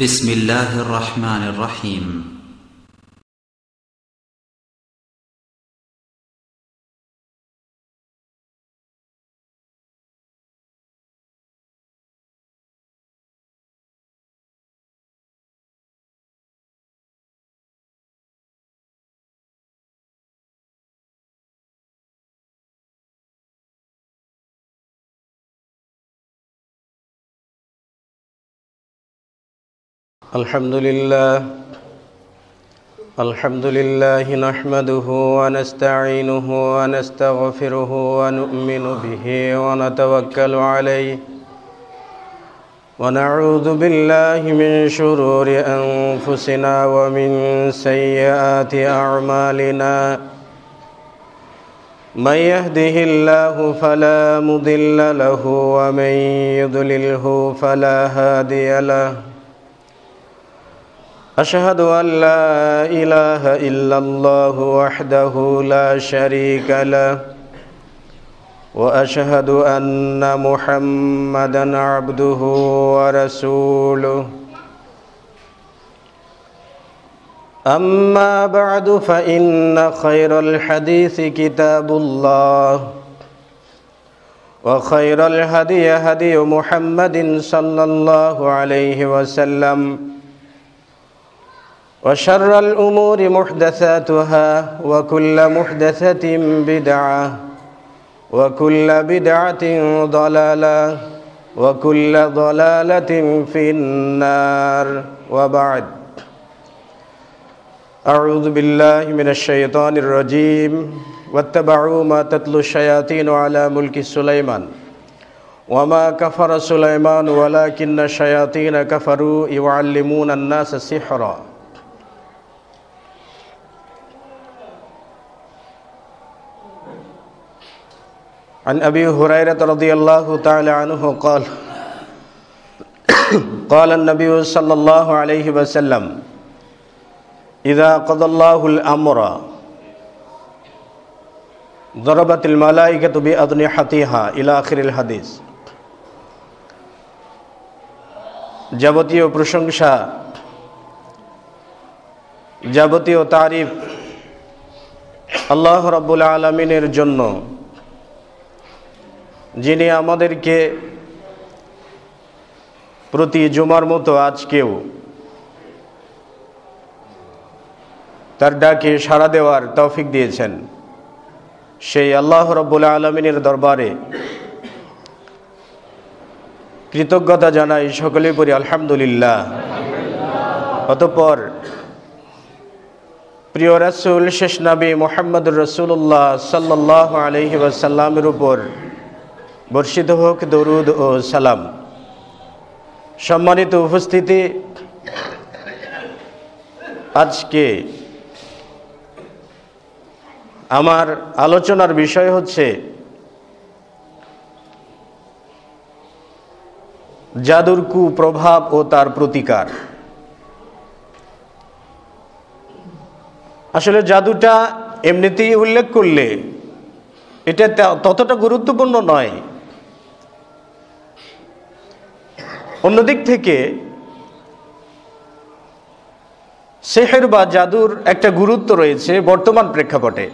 بسم الله الرحمن الرحيم الحمد لله نحمده ونستعينه ونستغفره ونؤمن به ونتوكل عليه ونعوذ بالله من شرور أنفسنا ومن سيئات أعمالنا من يهده الله فلا مضل له ومن يضلله فلا هادي له أشهد أن لا إله إلا الله وحده لا شريك له وأشهد أن محمدًا عبده ورسوله أما بعد فإن خير الحديث كتاب الله وخير الهدي هدي محمد صلى الله عليه وسلم وشر الأمور محدثاتها وكل محدثة بدعة وكل بدعة ضلالة وكل ضلالة في النار وبعد أعوذ بالله من الشيطان الرجيم واتبعوا ما تتلو الشياطين على ملك سليمان وما كفر سليمان ولكن الشياطين كفروا يعلمون الناس السحر عن أبي هريرة رضي الله تعالى عنه قال قال النبي صلى الله عليه وسلم إذا قضى الله الأمر ضربت الملائكة بأجنحتها إلى آخر الحديث যাবতীয় প্রশংসা যাবতীয় তারিফ আল্লাহ রাব্বুল আলামিনের জন্য, যিনি আমাদেরকে প্রতি জুমার মতো আজকেও তার ডাকে সাড়া দেওয়ার তৌফিক দিয়েছেন। সেই আল্লাহ রাব্বুল আলামিনের দরবারে কৃতজ্ঞতা জানাই, সকলেই পড়ি আলহামদুলিল্লাহ। অতঃপর প্রিয় রাসূল শেষ নবী মুহাম্মদুর রাসূলুল্লাহ সাল্লাল্লাহু আলাইহি ওয়াসাল্লামের উপর বর্ষিত হোক দরুদ ও সালাম। সম্মানিত উপস্থিতি, আজকে আমার আলোচনার বিষয় হচ্ছে জাদুর কুপ্রভাব ও তার প্রতিকার। আসলে জাদুটা এমনিতেই উল্লেখ করলে এটা ততটা গুরুত্বপূর্ণ নয়। অন্যদিক থেকে সেহের বা জাদুর একটা গুরুত্ব রয়েছে বর্তমান প্রেক্ষাপটে।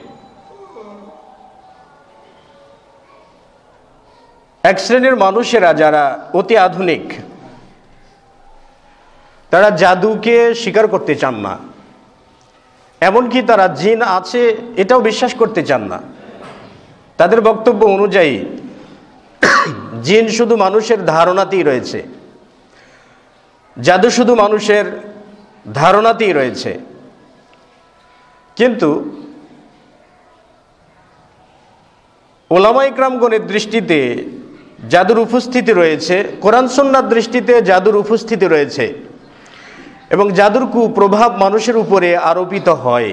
এক শ্রেণীর মানুষেরা যারা অতি আধুনিক, তারা জাদুকে স্বীকার করতে চান না, এমনকি তারা জিন আছে এটাও বিশ্বাস করতে চান না। তাদের বক্তব্য অনুযায়ী জিন শুধু মানুষের ধারণাতেই রয়েছে, জাদু শুধু মানুষের ধারণাতেই রয়েছে। কিন্তু উলামা ইকরামগণের দৃষ্টিতে জাদুর উপস্থিতি রয়েছে, কোরআন সুন্নাহর দৃষ্টিতে জাদুর উপস্থিতি রয়েছে, এবং জাদুর কুপ্রভাব মানুষের উপরে আরোপিত হয়,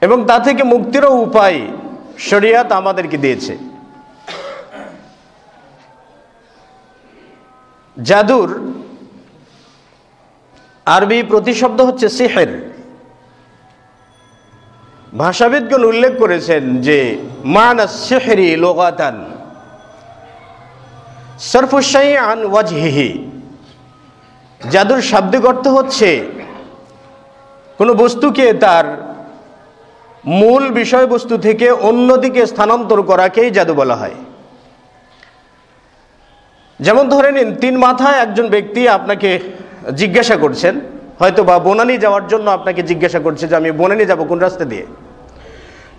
এবং তা থেকে মুক্তিরও উপায় শরিয়াত আমাদেরকে দিয়েছে। জাদুর আরবি প্রতিশব্দ হচ্ছে সিহর। ভাষাবিদগণ উল্লেখ করেছেন যে মানা সিহরি লুগাতান সরফু শাই আন ওয়াজহিহি, জাদুর শাব্দিক অর্থ হচ্ছে কোনো বস্তুকে তার মূল বিষয়বস্তু থেকে অন্যদিকে স্থানান্তর করাকেই জাদু বলা হয়। যেমন ধরে নিন, 3 মাথায় একজন ব্যক্তি আপনাকে জিজ্ঞাসা করছেন, হয়তো বা বনানী যাওয়ার জন্য আপনাকে জিজ্ঞাসা করছে যে আমি বনানী যাব কোন রাস্তা দিয়ে।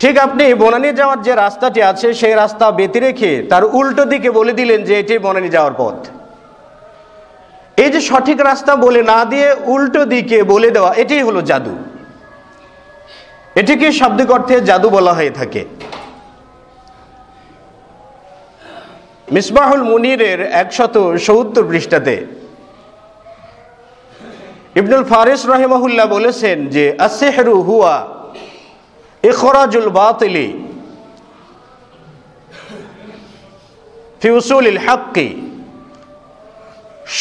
ঠিক আপনি বনানী যাওয়ার যে রাস্তাটি আছে সেই রাস্তা বেঁধে রেখে তার উল্টো দিকে বলে দিলেন যে এটি বনানী যাওয়ার পথ। এই যে সঠিক রাস্তা বলে না দিয়ে উল্টো দিকে বলে দেওয়া, এটাই হলো জাদু। এটিকে শাব্দিক অর্থে জাদু বলা হয়ে থাকে। মিসবাহুল মুনিরের 170 পৃষ্ঠাতে ইবনুল ফারিস রাহিমাহুল্লাহ বলেছেন যে আসসিহরু হুয়া ইখরাজুল বাতিলি ফি উসুলিল হাক্কি,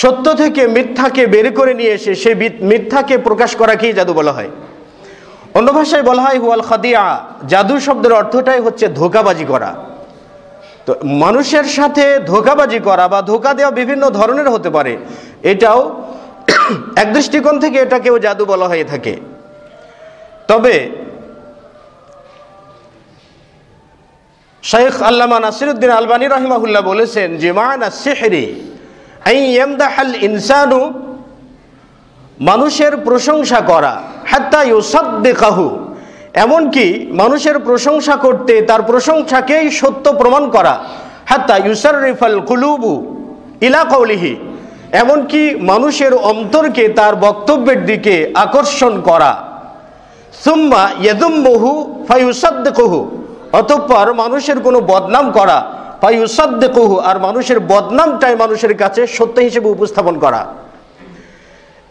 সত্য থেকে মিথ্যাকে বের করে নিয়ে এসে সেই মিথ্যাকে প্রকাশ করাকেই জাদু বলা হয়। অন্য ভাষায় বলা হয় হুয়াল খাদিয়া। জাদু শব্দের অর্থটাই হচ্ছে ধোঁকাবাজি করা। তো মানুষের সাথে ধোঁকাবাজি করা বা ধোঁকা দেওয়া বিভিন্ন ধরনের হতে পারে, এটাও এক দৃষ্টিকোণ থেকে এটাকেও জাদু বলা হয়ে থাকে। তবে শাইখ আল্লামা নাসিরউদ্দিন আলবানী রাহিমাহুল্লাহ বলেছেন যে মা'না সিহরি আই ইয়ামদাহাল ইনসানু, মানুষের প্রশংসা করা, হাত্তা ইউসাদ্দিকাহু, এমনকি মানুষের প্রশংসা করতে তার প্রশংসাকেই সত্য প্রমাণ করা, হাত্তা ইউসাররিফাল কুলুবু ইলা কাউলিহি, এমনকি মানুষের অন্তরকে তার বক্তব্যের দিকে আকর্ষণ করা, সুম্মা ইয়াদুম্মুহু ফায়ুসাদ্দিকুহু, অতঃপর মানুষের কোনো বদনাম করা, ফায়ুসাদ্দিকুহু, আর মানুষের বদনামটাই মানুষের কাছে সত্য হিসেবে উপস্থাপন করা,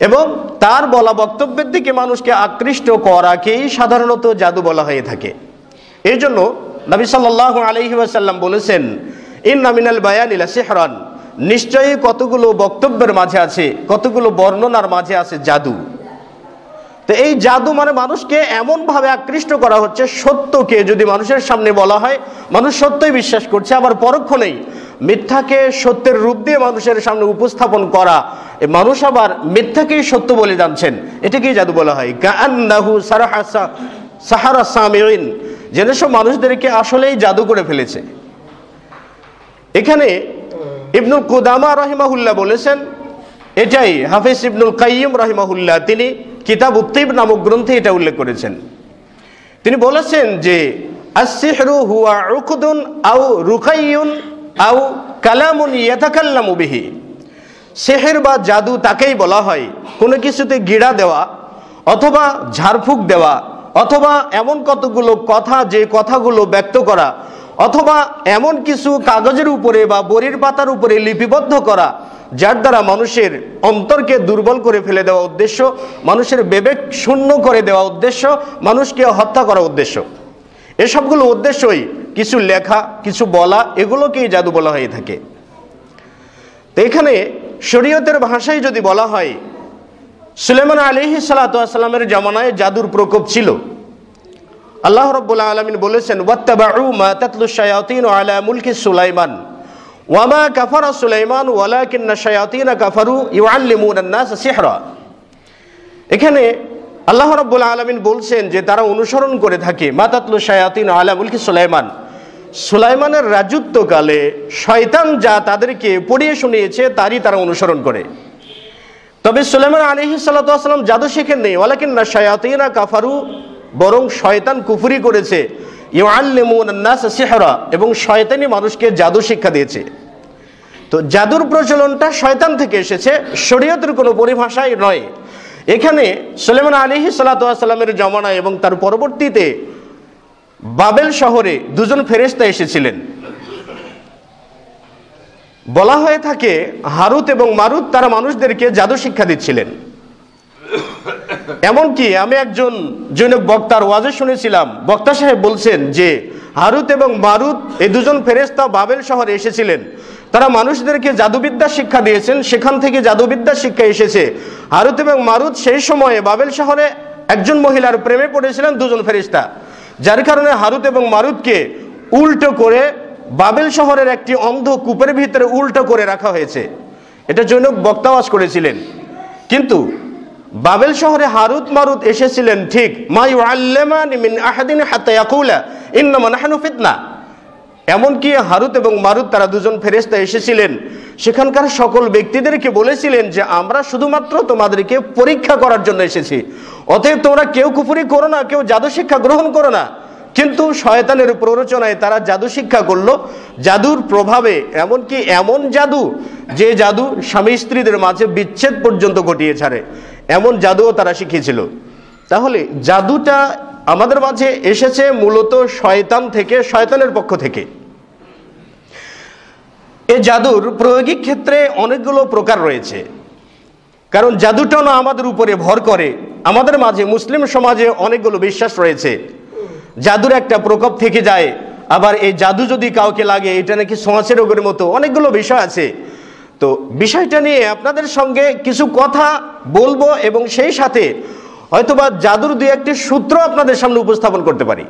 এবং তার বলা বক্তব্যের দিকে মানুষকে আকৃষ্ট করাকেই সাধারণত জাদু বলা হয়ে থাকে। এই জন্য নবী সাল্লাল্লাহু আলাইহি ওয়াসাল্লাম বলেছেন ইন্না মিনাল বায়ানি লাসিহরান, নিশ্চয়ই কতগুলো বক্তব্যের মাঝে আছে, কতগুলো বর্ণনার মাঝে আছে জাদু। তো এই জাদু মানে মানুষকে এমনভাবে আকৃষ্ট করা হচ্ছে, সত্যকে যদি মানুষের সামনে বলা হয় মানুষ সত্যই বিশ্বাস করছে, আবার পরক্ষণেই মিথ্যাকে সত্যের রূপ দিয়ে মানুষের সামনে উপস্থাপন করা, মানুষ আবার মিথ্যাকেই সত্য বলে জানছেন, এটাকেই জাদু বলা হয়। কাআন্নাহু সাহারা সামিঈন, যেন সব মানুষদেরকে আসলেই জাদু করে ফেলেছে। এখানে ইবনুল কুদামা রাহিমাহুল্লাহ বলেছেন, এটাই হাফেজ ইবনুল কাইয়িম রাহিমাহুল্লাহ তিনি কিতাব উত্তিব নামক গ্রন্থে এটা উল্লেখ করেছেন। তিনি বলেছেন যে আসসিহরু হুয়া উকদুন আও রুকাইয়ুন আও কালামুন ইয়াতাকাল্লামু বিহি, সেহের বা জাদু তাকেই বলা হয় কোনো কিছুতে গিড়া দেওয়া অথবা ঝাড়ফুঁক দেওয়া, অথবা এমন কতগুলো কথা যে কথাগুলো ব্যক্ত করা, অথবা এমন কিছু কাগজের উপরে বা বড়ির পাতার উপরে লিপিবদ্ধ করা যার দ্বারা মানুষের অন্তরকে দুর্বল করে ফেলে দেওয়া উদ্দেশ্য, মানুষের বিবেক শূন্য করে দেওয়া উদ্দেশ্য, মানুষকে হত্যা করা উদ্দেশ্য। এসবগুলো উদ্দেশ্যই কিছু লেখা, কিছু বলা, এগুলোকেই জাদু বলা হয়ে থাকে। তো এখানে শরীয়তের ভাষায় যদি বলা হয়, সুলাইমান আলাইহিস সালাতু ওয়াস সালামের জামানায় জাদুর প্রকোপ ছিল। আল্লাহ রাব্বুল আলামিন বলেছেন ওয়াত্তাবাউ মা তাতলুশ শায়াতিন আলা মুলকি সুলাইমান ওয়া মা কাফারা সুলাইমান ওয়ালাকিন্না শায়াতিনা কাফারু ইউআল্লিমুনান নাস সিহরা। এখানে আল্লাহ রাব্বুল আলামিন বলছেন যে তারা অনুসরণ করে থাকে মা তাতলুশ শায়াতিন আলা মুলকি সুলাইমান, সুলাইমানের রাজত্বকালে শয়তান যা তাদেরকে পড়িয়ে শুনিয়েছে তারই তারা অনুসরণ করে। তবে সুলাইমান আলাইহিস সালাতু ওয়াস সালাম জাদু শেখেননি, ওয়ালাকিন্না শায়াতিনা কাফারু, বরং শয়তান কুফরি করেছে, ইউআল্লিমুনান নাস সিহরা, এবং শয়তানি মানুষকে জাদু শিক্ষা দিয়েছে। তো জাদুর প্রচলনটা শয়তান থেকে এসেছে, শরীয়তের কোনো পরিভাষাই নয়। এখানে সুলাইমান আলাইহিস সালাতু ওয়াস সালামের জামানায় এবং তার পরবর্তীতে বাবেল শহরে দুজন ফেরেশতা এসেছিলেন। বলা হয়ে থাকে হারুত এবং মারুত তারা মানুষদেরকে জাদু শিক্ষা দিচ্ছিলেন। এমনকি আমি একজন জৈনক বক্তার ওয়াজে শুনেছিলাম, বক্তা সাহেব বলছেন যে হারুত এবং মারুত এই দুজন ফেরেশতা বাবেল শহরে এসেছিলেন, তারা মানুষদেরকে জাদুবিদ্যা শিক্ষা দিয়েছেন, সেখান থেকে জাদুবিদ্যা শিক্ষা এসেছে। হারুত এবং মারুত সেই সময়ে বাবেল শহরে একজন মহিলার প্রেমে পড়েছিলেন দুজন ফেরেশতা, যার কারণে হারুত এবং মারুতকে উল্টো করে বাবেল শহরের একটি অন্ধ কূপের ভিতরে উল্টো করে রাখা হয়েছে। এটা জৈনক বক্তা ওয়াজ করেছিলেন। কিন্তু বাবেল শহরে হারুত মারুত এসেছিলেন ঠিক, মা ইউআল্লিমানি মিন আহাদিন হাত্তা ইয়াকুলা ইন্নামা নাহনু ফিতনা। এমনকি হারুত এবং মারুত তারা দুজন ফেরেশতা এসেছিলেন, সেখানকার সকল ব্যক্তিদেরকে বলেছিলেন যে আমরা শুধুমাত্র তোমাদেরকে পরীক্ষা করার জন্য এসেছি, অতএব তোমরা কেউ কুফরি করো না, কেউ জাদু শিক্ষা গ্রহণ করো না। কিন্তু শয়তানের প্ররোচনায় তারা জাদু শিক্ষা করলো, জাদুর প্রভাবে, এমনকি এমন জাদু যে জাদু স্বামী স্ত্রীদের মাঝে বিচ্ছেদ পর্যন্ত ঘটিয়ে ছাড়ে, এমন জাদুও তারা শিখিয়েছিল। তাহলে জাদুটা আমাদের মাঝে এসেছে মূলত শয়তান থেকে, শয়তানের পক্ষ থেকে। এই জাদুর প্রায়োগিক ক্ষেত্রে অনেকগুলো প্রকার রয়েছে, কারণ জাদুটা না আমাদের উপরে ভর করে। আমাদের মাঝে মুসলিম সমাজে অনেকগুলো বিশ্বাস রয়েছে জাদুর একটা প্রকোপ থেকে যায়, আবার এই জাদু যদি কাউকে লাগে এটা নাকি ছোঁয়াচে রোগের মতো, অনেকগুলো বিষয় আছে। তো বিষয়টা নিয়ে আপনাদের সঙ্গে কিছু কথা বলবো এবং সেই সাথে হয়তোবা জাদুর দুই একটি সূত্র আপনাদের সামনে উপস্থাপন করতে পারি।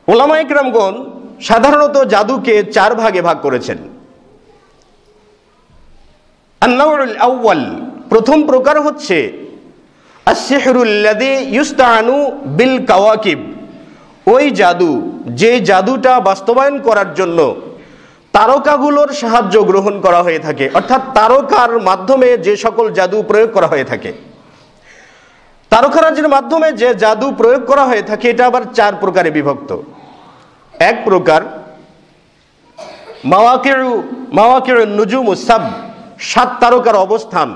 উলামায়ে কেরামগণ সাধারণত জাদুকে 4 ভাগে ভাগ করেছেন। আন-নাউউল আউয়াল, প্রথম প্রকার হচ্ছে আস-সিহরুল্লাযী ইউস্তাআনু বিল কাওয়াকিব, ওই জাদু যে জাদুটা বাস্তবায়ন করার জন্য তারকাগুলোর সাহায্য গ্রহণ করা হয়ে থাকে, অর্থাৎ তারকার মাধ্যমে যে সকল জাদু প্রয়োগ করা হয়ে থাকে। তারকারাজির মাধ্যমে যে জাদু প্রয়োগ করা হয়ে থাকে এটা আবার 4 প্রকারে বিভক্ত। এক প্রকার মাওয়াকিউন নুজুমুস সাব, 7 তারকার অবস্থান।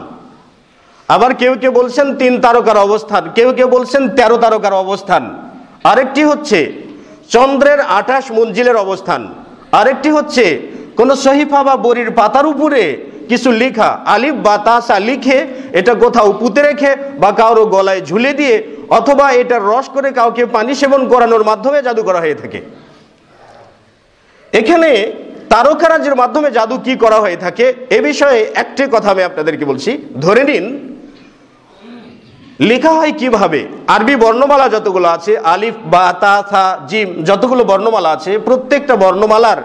আবার কেউ কেউ বলছেন 3 তারকার অবস্থান, কেউ কেউ বলছেন 13 তারকার অবস্থান। আরেকটি হচ্ছে চন্দ্রের 28 মঞ্জিলের অবস্থান। আরেকটি হচ্ছে কোন সহিফা বা বরির পাতার উপরে কিছু লেখা, আলিফ বা তাসা লিখে এটা কোথাও পুঁতে রেখে বা কারো গলায় ঝুলে দিয়ে অথবা এটার রস করে কাউকে পানি সেবন করানোর মাধ্যমে জাদু করা হয়ে থাকে। এখানে তারকারাজির মাধ্যমে জাদু কি করা হয়ে থাকে এ বিষয়ে একটি কথা আমি আপনাদেরকে বলছি। ধরে নিন লেখা হয় কিভাবে, আরবি বর্ণমালা যতগুলো আছে, আলিফ বা তা থা জিম যতগুলো বর্ণমালা আছে, প্রত্যেকটা বর্ণমালার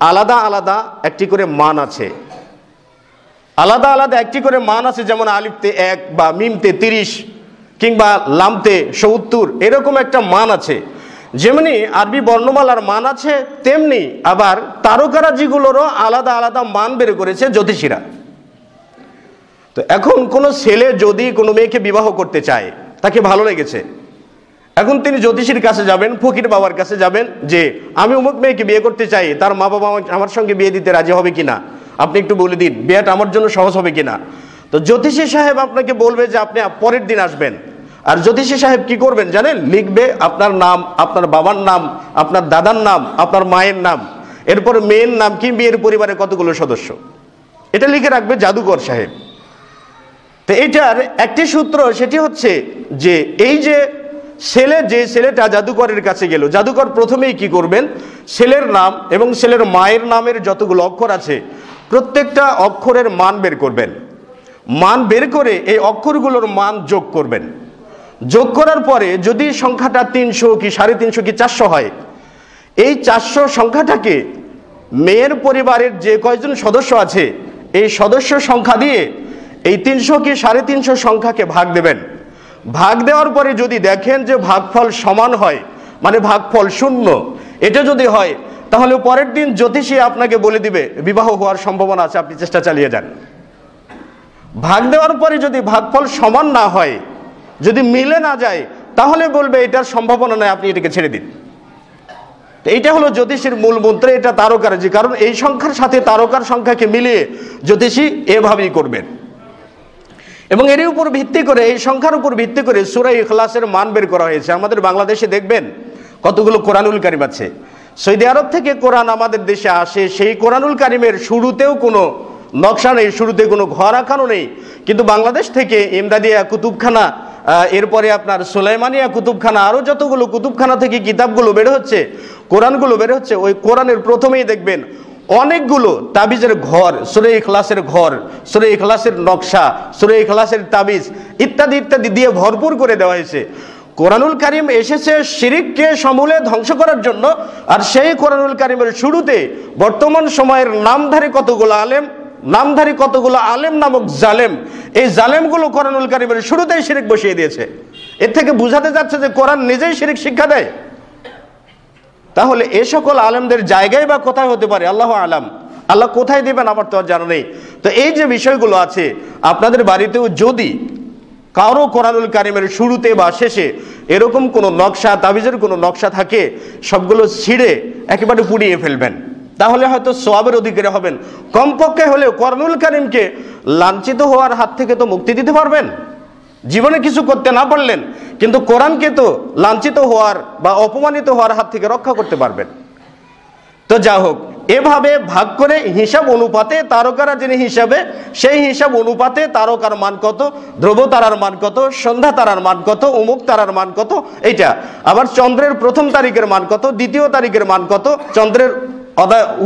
আলাদা আলাদা একটি করে মান আছে, আলাদা আলাদা একটি করে মান আছে। যেমন আলিফতে 1 বা মিমতে 30 কিংবা লামতে 70, এরকম একটা মান আছে। যেমনি আরবি বর্ণমালার মান আছে, তেমনি আবার তারকারাজিগুলোরও আলাদা আলাদা মান বের করেছে জ্যোতিষীরা। তো এখন কোনো ছেলে যদি কোনো মেয়েকে বিবাহ করতে চায়, তাকে ভালো লেগেছে, এখন তিনি জ্যোতিষীর কাছে যাবেন, ফকির বাবার কাছে যাবেন যে আমি অমুক মেয়েকে বিয়ে করতে চাই, তার মা বাবা আমার সঙ্গে বিয়ে দিতে রাজি হবে কিনা, আপনি একটু বলে দিন, বিয়েটা আমার জন্য সহজ হবে কিনা। তো জ্যোতিষী সাহেব আপনাকে বলবে যে আপনি পরের দিন আসবেন। আর জ্যোতিষী সাহেব কি করবেন জানেন, লিখবে আপনার নাম, আপনার বাবার নাম, আপনার দাদার নাম, আপনার মায়ের নাম, এরপর মেয়ের নাম কি, মেয়ের পরিবারে কতগুলো সদস্য, এটা লিখে রাখবে জাদুকর সাহেব। তো এটার একটি সূত্র, সেটি হচ্ছে যে এই যে ছেলেটা জাদুকরের কাছে গেল, জাদুকর প্রথমেই কি করবেন, ছেলের নাম এবং ছেলের মায়ের নামের যতগুলো অক্ষর আছে প্রত্যেকটা অক্ষরের মান বের করবেন। মান বের করে এই অক্ষরগুলোর মান যোগ করবেন। যোগ করার পরে যদি সংখ্যাটা 300 কি 350 কি 400 হয়, এই 400 সংখ্যাটাকে মেয়ের পরিবারের যে কয়জন সদস্য আছে এই সদস্য সংখ্যা দিয়ে এই 300 কি 350 সংখ্যাকে ভাগ দেবেন। ভাগ দেওয়ার পরে যদি দেখেন যে ভাগফল সমান হয়, মানে ভাগফল 0, এটা যদি হয় তাহলে পরের দিন জ্যোতিষী আপনাকে বলে দিবে বিবাহ হওয়ার সম্ভাবনা আছে, আপনি চেষ্টা চালিয়ে যান। ভাগ দেওয়ার পরে যদি ভাগফল সমান না হয়, যদি মিলে না যায়, তাহলে বলবে এটার সম্ভাবনা নাই, আপনি এটাকে ছেড়ে দিন। এইটা হলো জ্যোতিষীর মূল মন্ত্র, এটা তারকারাজি। কারণ এই সংখ্যার সাথে তারকার সংখ্যাকে মিলিয়ে জ্যোতিষী এভাবেই করবেন। এবং এর উপর ভিত্তি করে, এই সংখ্যার উপর ভিত্তি করে সূরা ইখলাসের মান বের করা হয়েছে। আমাদের বাংলাদেশে দেখবেন কতগুলো কোরআনুল কারিম আছে। সৌদি আরব থেকে কোরআন আমাদের দেশে আসে, সেই কোরআনুল কারিমের শুরুতেও কোনো নকশা নেই, শুরুতে কোনো ঘর আঁকানো নেই। কিন্তু বাংলাদেশ থেকে ইমদাদিয়া কুতুবখানা, এরপরে আপনার সুলাইমানিয়া কুতুবখানা, আরও যতগুলো কুতুবখানা থেকে কিতাবগুলো বের হচ্ছে, কোরআনগুলো বের হচ্ছে, ওই কোরআনের প্রথমেই দেখবেন অনেকগুলো তাবিজের ঘর, সূরা ইখলাসের ঘর, সূরা ইখলাসের নকশা, সূরা ইখলাসের তাবিজ ইত্যাদি ইত্যাদি দিয়ে ভরপুর করে দেওয়া হয়েছে। কোরআনুল কারিম এসেছে শিরককে সমূলে ধ্বংস করার জন্য। আর সেই কোরআনুল কারিমের শুরুতে বর্তমান সময়ের নামধারী কতগুলো আলেম নামধারী কতগুলো আলেম নামক জালেম, এই জালেমগুলো কোরআনুল কারীমের শুরুতেই শিরক বসিয়ে দিয়েছে। এর থেকে বোঝাতে যাচ্ছে যে কোরআন নিজেই শিরক শিক্ষা দেয়। তাহলে এ সকল আলেমদের জায়গায় বা কোথায় হতে পারে আল্লাহু আলাম, আল্লাহ কোথায় দিবেন আমার তো আর জানা নেই। তো এই যে বিষয়গুলো আছে, আপনাদের বাড়িতেও যদি কারো কোরআনুল কারীমের শুরুতে বা শেষে এরকম কোনো নকশা, তাবিজের কোনো নকশা থাকে, সবগুলো ছিঁড়ে একেবারে পুড়িয়ে ফেলবেন, তাহলে হয়তো সওয়াবের অধিকারী হবেন। কমপক্ষে হলেও কোরআনুল কারীমকে লাঞ্ছিত হওয়ার হাত থেকে তো মুক্তি দিতে পারবেন। জীবনে কিছু করতে না পারলেন, কিন্তু কোরআনকে তো লাঞ্ছিত হওয়ার বা অপমানিত হওয়ার হাত থেকে রক্ষা করতে পারবেন। তো যা হোক, এভাবে ভাগ করে হিসাব অনুপাতে তারকারাজির হিসাবে, সেই হিসাব অনুপাতে তারকার মান কত, ধ্রুব তারার মান কত, সন্ধ্যা তারার মান কত, অমুক তারার মান কত, এইটা আবার চন্দ্রের প্রথম তারিখের মান কত, দ্বিতীয় তারিখের মান কত, চন্দ্রের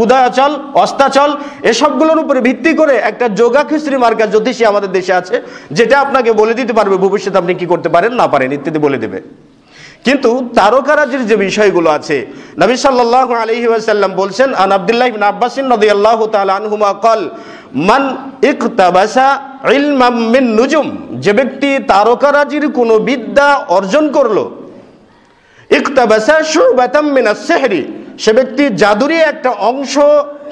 উদয়াচল অস্তাচল, এসবগুলোর উপরে ভিত্তি করে একটা যোগা খিচড়ি মার্কা জ্যোতিষী আমাদের দেশে আছে, যেটা আপনাকে বলে দিতে পারবে ভবিষ্যতে আপনি কি করতে পারেন না পারেন ইত্যাদি বলে দেবে। কিন্তু তারকারাজির যে বিষয়গুলো আছে, নবী সাল্লাল্লাহু আলাইহি ওয়াসাল্লাম বলছেন, আন আব্দুল্লাহ ইবনে আব্বাস রাদিয়াল্লাহু তাআলা আনহুমা قال মান ইকতাবাসা ইলমাম মিন নুজুম, যে ব্যক্তি তারকারাজির কোনো বিদ্যা অর্জন করলো, ইকতাবাসা শুবাতাম মিনাস সিহরি, সে ব্যক্তি জাদুরই একটা অংশ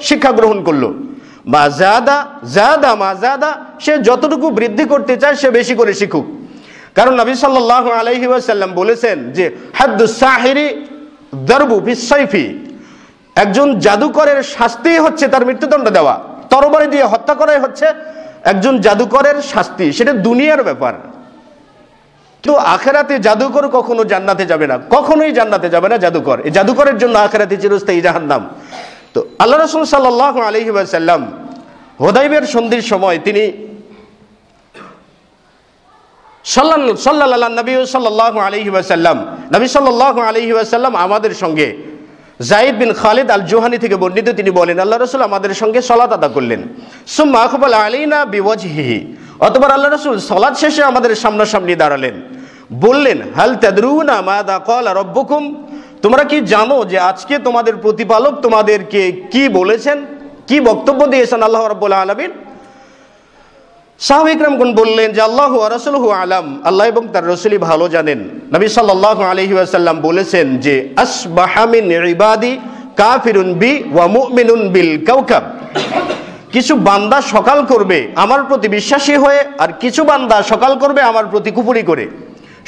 শিক্ষা গ্রহণ করলো, মা জাদা জাদা মা জাদা, সে যতটুকু বৃদ্ধি করতে চায় সে বেশি করে শিখুক। কারণ নবী সাল্লাল্লাহু আলাইহি ওয়াসাল্লাম বলেছেন যে হাদ্দুস সাহিরি দারবু বিসাইফি, একজন জাদুকরের শাস্তি হচ্ছে তার মৃত্যুদণ্ড দেওয়া, তরবারি দিয়ে হত্যা করাই হচ্ছে একজন জাদুকরের শাস্তি। সেটা দুনিয়ার ব্যাপার, কিন্তু আখিরাতে জাদুকর কখনো জান্নাতে যাবে না, কখনোই জান্নাতে যাবে না জাদুকর। এই জাদুকরের জন্য আখিরাতে চিরস্থায়ী জাহান্নাম। তো আল্লাহ রাসূল সাল্লাল্লাহু আলাইহি ওয়াসাল্লাম হুদাইবিয়ার সন্ধির সময় তিনি নবী সাল্লাল্লাহু আলাইহি ওয়াসাল্লাম আমাদের সঙ্গে, যায়েদ বিন খালিদ আল জুহানি থেকে বর্ণিত, তিনি বলেন আল্লাহ রাসূল আমাদের সঙ্গে সালাত আদা করলেন। সুম্মা আকবাল আলাইনা বিওয়াজহিহি, অতঃপর আল্লাহ রাসূল সালাত শেষে আমাদের সামনাসামনি দাঁড়ালেন, বললেন হাল তাদরুনা মাযা ক্বালা রাব্বুকুম, তোমরা কি জানো যে আজকে তোমাদের প্রতিপালক তোমাদেরকে কি বলেছেন, কি বক্তব্য দিয়েছেন আল্লাহ রাব্বুল আলামিন? সাহাবায়ে কেরামগণ বললেন যে আল্লাহু ওয়া রাসূলুহু আলাম, আল্লাহ এবং তার রাসূলই ভালো জানেন। নবী সাল্লাল্লাহু আলাইহি ওয়াসাল্লাম বলেছেন যে আসবাহা মিন ইবাদি কাফিরুন বি ওয়া মুমিনুন বিল কাওকাব, কিছু বান্দা সকাল করবে আমার প্রতি বিশ্বাসী হয়ে, আর কিছু বান্দা সকাল করবে আমার প্রতি কুফরি করে।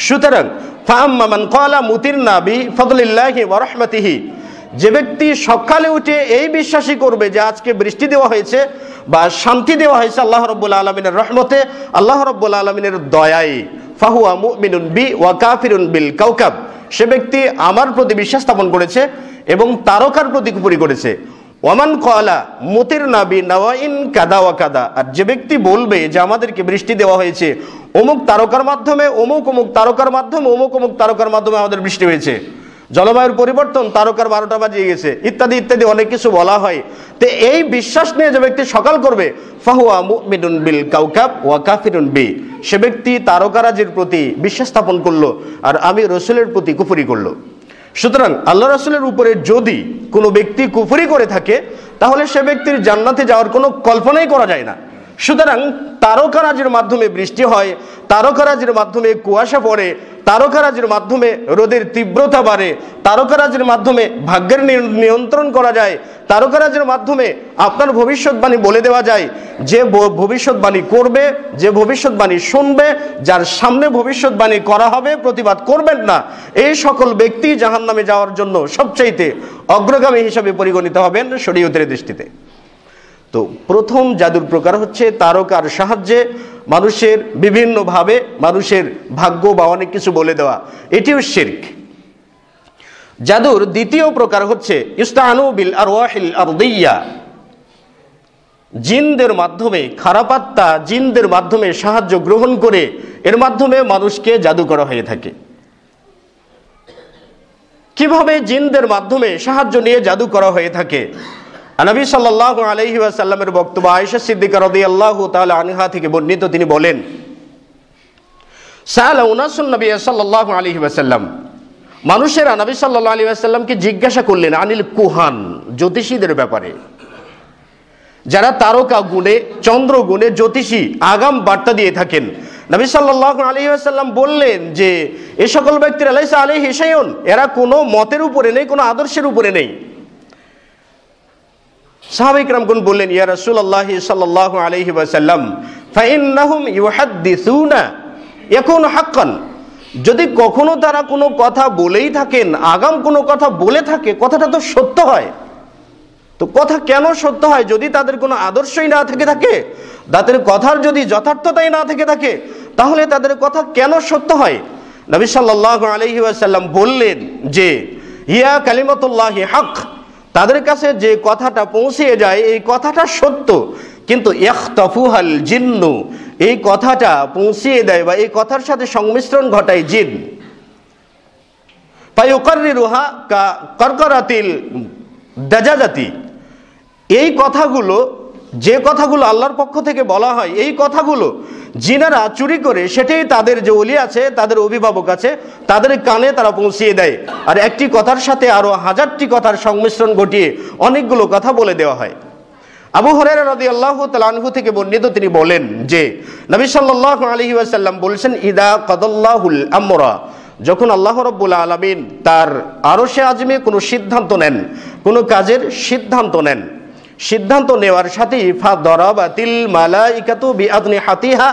সুতরাং ফাআম্মা মান ক্বালা মুতিরনা বি ফাদলিল্লাহি ওয়া রাহমাতিহি, যে ব্যক্তি সকালে উঠে এই বিশ্বাসী করবে যে আজকে বৃষ্টি দেওয়া হয়েছে বা শান্তি দেওয়া হয়েছে আল্লাহ রাব্বুল আলামিনের রহমতে, আল্লাহ রাব্বুল আলামিনের দয়ায়, ফাহুয়া মুমিনুন বি ওয়া কাফিরুন বিল কাওকাব, সে ব্যক্তি আমার প্রতি বিশ্বাস স্থাপন করেছে এবং তারকার প্রতি কুফরি করেছে। ওয়ামান ক্বালা মুতিরনা বি নাওয়াইন কাদা ওয়া কাদা, আর যে ব্যক্তি বলবে যে আমাদেরকে বৃষ্টি দেওয়া হয়েছে অমুক তারকার মাধ্যমে, অমুক অমুক তারকার মাধ্যমে, অমুক অমুক তারকার মাধ্যমে আমাদের বৃষ্টি হয়েছে, জলবায়ুর পরিবর্তন, তারকার 12টা বাজিয়ে গেছে, ইত্যাদি ইত্যাদি অনেক কিছু বলা হয়। তো এই বিশ্বাস নিয়ে যে ব্যক্তি সকাল করবে, ফাহুয়া মুমিনুন বিল কাওকাব ওয়া কাফিরুন বি, সে ব্যক্তি তারকারাজির প্রতি বিশ্বাস স্থাপন করলো আর আমি রাসূলের প্রতি কুফরি করলো। সুতরাং আল্লাহ রাসূলের উপরে যদি কোনো ব্যক্তি কুফরি করে থাকে, তাহলে সে ব্যক্তির জান্নাতে যাওয়ার কোনো কল্পনাই করা যায় না। সুতরাং তারকারাজির মাধ্যমে বৃষ্টি হয়, তারকারাজির মাধ্যমে কুয়াশা পড়ে, তারকারাজির মাধ্যমে রোদের তীব্রতা বাড়ে, তারকারাজির মাধ্যমে ভাগ্যের নিয়ন্ত্রণ করা যায়, তারকারাজির মাধ্যমে আপনার ভবিষ্যৎবাণী বলে দেওয়া যায়। যে ভবিষ্যৎবাণী করবে, যে ভবিষ্যৎবাণী শুনবে, যার সামনে ভবিষ্যৎবাণী করা হবে প্রতিবাদ করবেন না, এই সকল ব্যক্তি জাহান্নামে যাওয়ার জন্য সবচাইতে অগ্রগামী হিসাবে পরিগণিত হবেন শরীয়তের দৃষ্টিতে। তো প্রথম জাদুর প্রকার হচ্ছে তারকার সাহায্যে মানুষের বিভিন্নভাবে মানুষের ভাগ্য বা অনেক কিছু বলে দেওয়া, এটিও শিরক। জাদুর দ্বিতীয় প্রকার হচ্ছে ইস্তাআনু বিল আরওয়াহিল আরদিয়া, জিনদের মাধ্যমে, খারাপ আত্মা জিনদের মাধ্যমে সাহায্য গ্রহণ করে এর মাধ্যমে মানুষকে জাদু করা হয়ে থাকে। কিভাবে জিনদের মাধ্যমে সাহায্য নিয়ে জাদু করা হয়ে থাকে? নবী সাল্লাল্লাহু আলাইহি ওয়াসাল্লামের বক্তব্য আয়েশা সিদ্দিকা রাদিয়াল্লাহু তাআলা আনহা থেকে বর্ণিত, তিনি বলেন সাআলা উনাসুন নবী সাল্লাল্লাহু আলাইহি ওয়াসাল্লাম, মানুষেরা নবী সাল্লাল্লাহু আলাইহি ওয়াসাল্লামকে জিজ্ঞাসা করলেন আনিল কুহান, জ্যোতিষীদের ব্যাপারে। যারা তারকা গুণে, চন্দ্র গুণে, জ্যোতিষী, আগাম বার্তা দিয়ে থাকেন। নবী সাল্লাল্লাহু আলাইহি ওয়াসাল্লাম বললেন যে এই সকল ব্যক্তিরা লাইসা আলাইহি শাইউন, এরা কোনো মতের উপরে নেই, কোনো আদর্শের উপরে নেই। সাহাবায়ে কেরামগণ বললেন, ইয়া রাসূলুল্লাহ সাল্লাল্লাহু আলাইহি ওয়াসাল্লাম ফাইন্নাহুম ইউহাদ্দিসুনা ইয়াকুনু হাক্কান, যদি কখনো তারা কোনো কথা বলেই থাকেন, আগাম কোনো কথা বলে থাকে, কথাটা তো সত্য হয়। তো কথা কেন সত্য হয়? যদি তাদের কোনো আদর্শই না থেকে থাকে, তাদের কথার যদি যথার্থতাই না থেকে থাকে, তাহলে তাদের কথা কেন সত্য হয়? নবী সাল্লাল্লাহু আলাইহি ওয়াসাল্লাম বললেন যে হিয়া কালিমাতুল্লাহি হক, তাদের কাছে যে কথাটা পৌঁছে যায় এই কথাটা সত্য, কিন্তু ইখতাফুহাল জিন্নু, এই কথাটা পৌঁছিয়ে দেয় বা এই কথার সাথে সংমিশ্রণ ঘটায় জিন। ফায়ুকাররিরুহা কা কারকারাতিল দাজাজাতি, এই কথাগুলো, যে কথাগুলো আল্লাহর পক্ষ থেকে বলা হয়, এই কথাগুলো জিনেরা চুরি করে সেটাই তাদের যে ওলি আছে, তাদের অভিভাবক আছে, তাদের কানে তারা পৌঁছিয়ে দেয়। আর একটি কথার সাথে আরো হাজারটি কথার সংমিশ্রণ ঘটিয়ে অনেকগুলো কথা বলে দেওয়া হয়। আবু হুরায়রা রাদিয়াল্লাহু তাআলা আনহু থেকে বর্ণিত, তিনি বলেন যে নবী সাল্লাল্লাহু আলাইহি ওয়াসাল্লাম বলেছেন, ইদা কাদাল্লাহুল আমরা, যখন আল্লাহ রাব্বুল আলামিন তার আরশে আযমে কোনো সিদ্ধান্ত নেন, কোনো কাজের সিদ্ধান্ত নেন, সিদ্ধান্ত নেওয়ার সাথে ফাদরাবাতিল মালাইকাতু বিআদনিহাতিহা,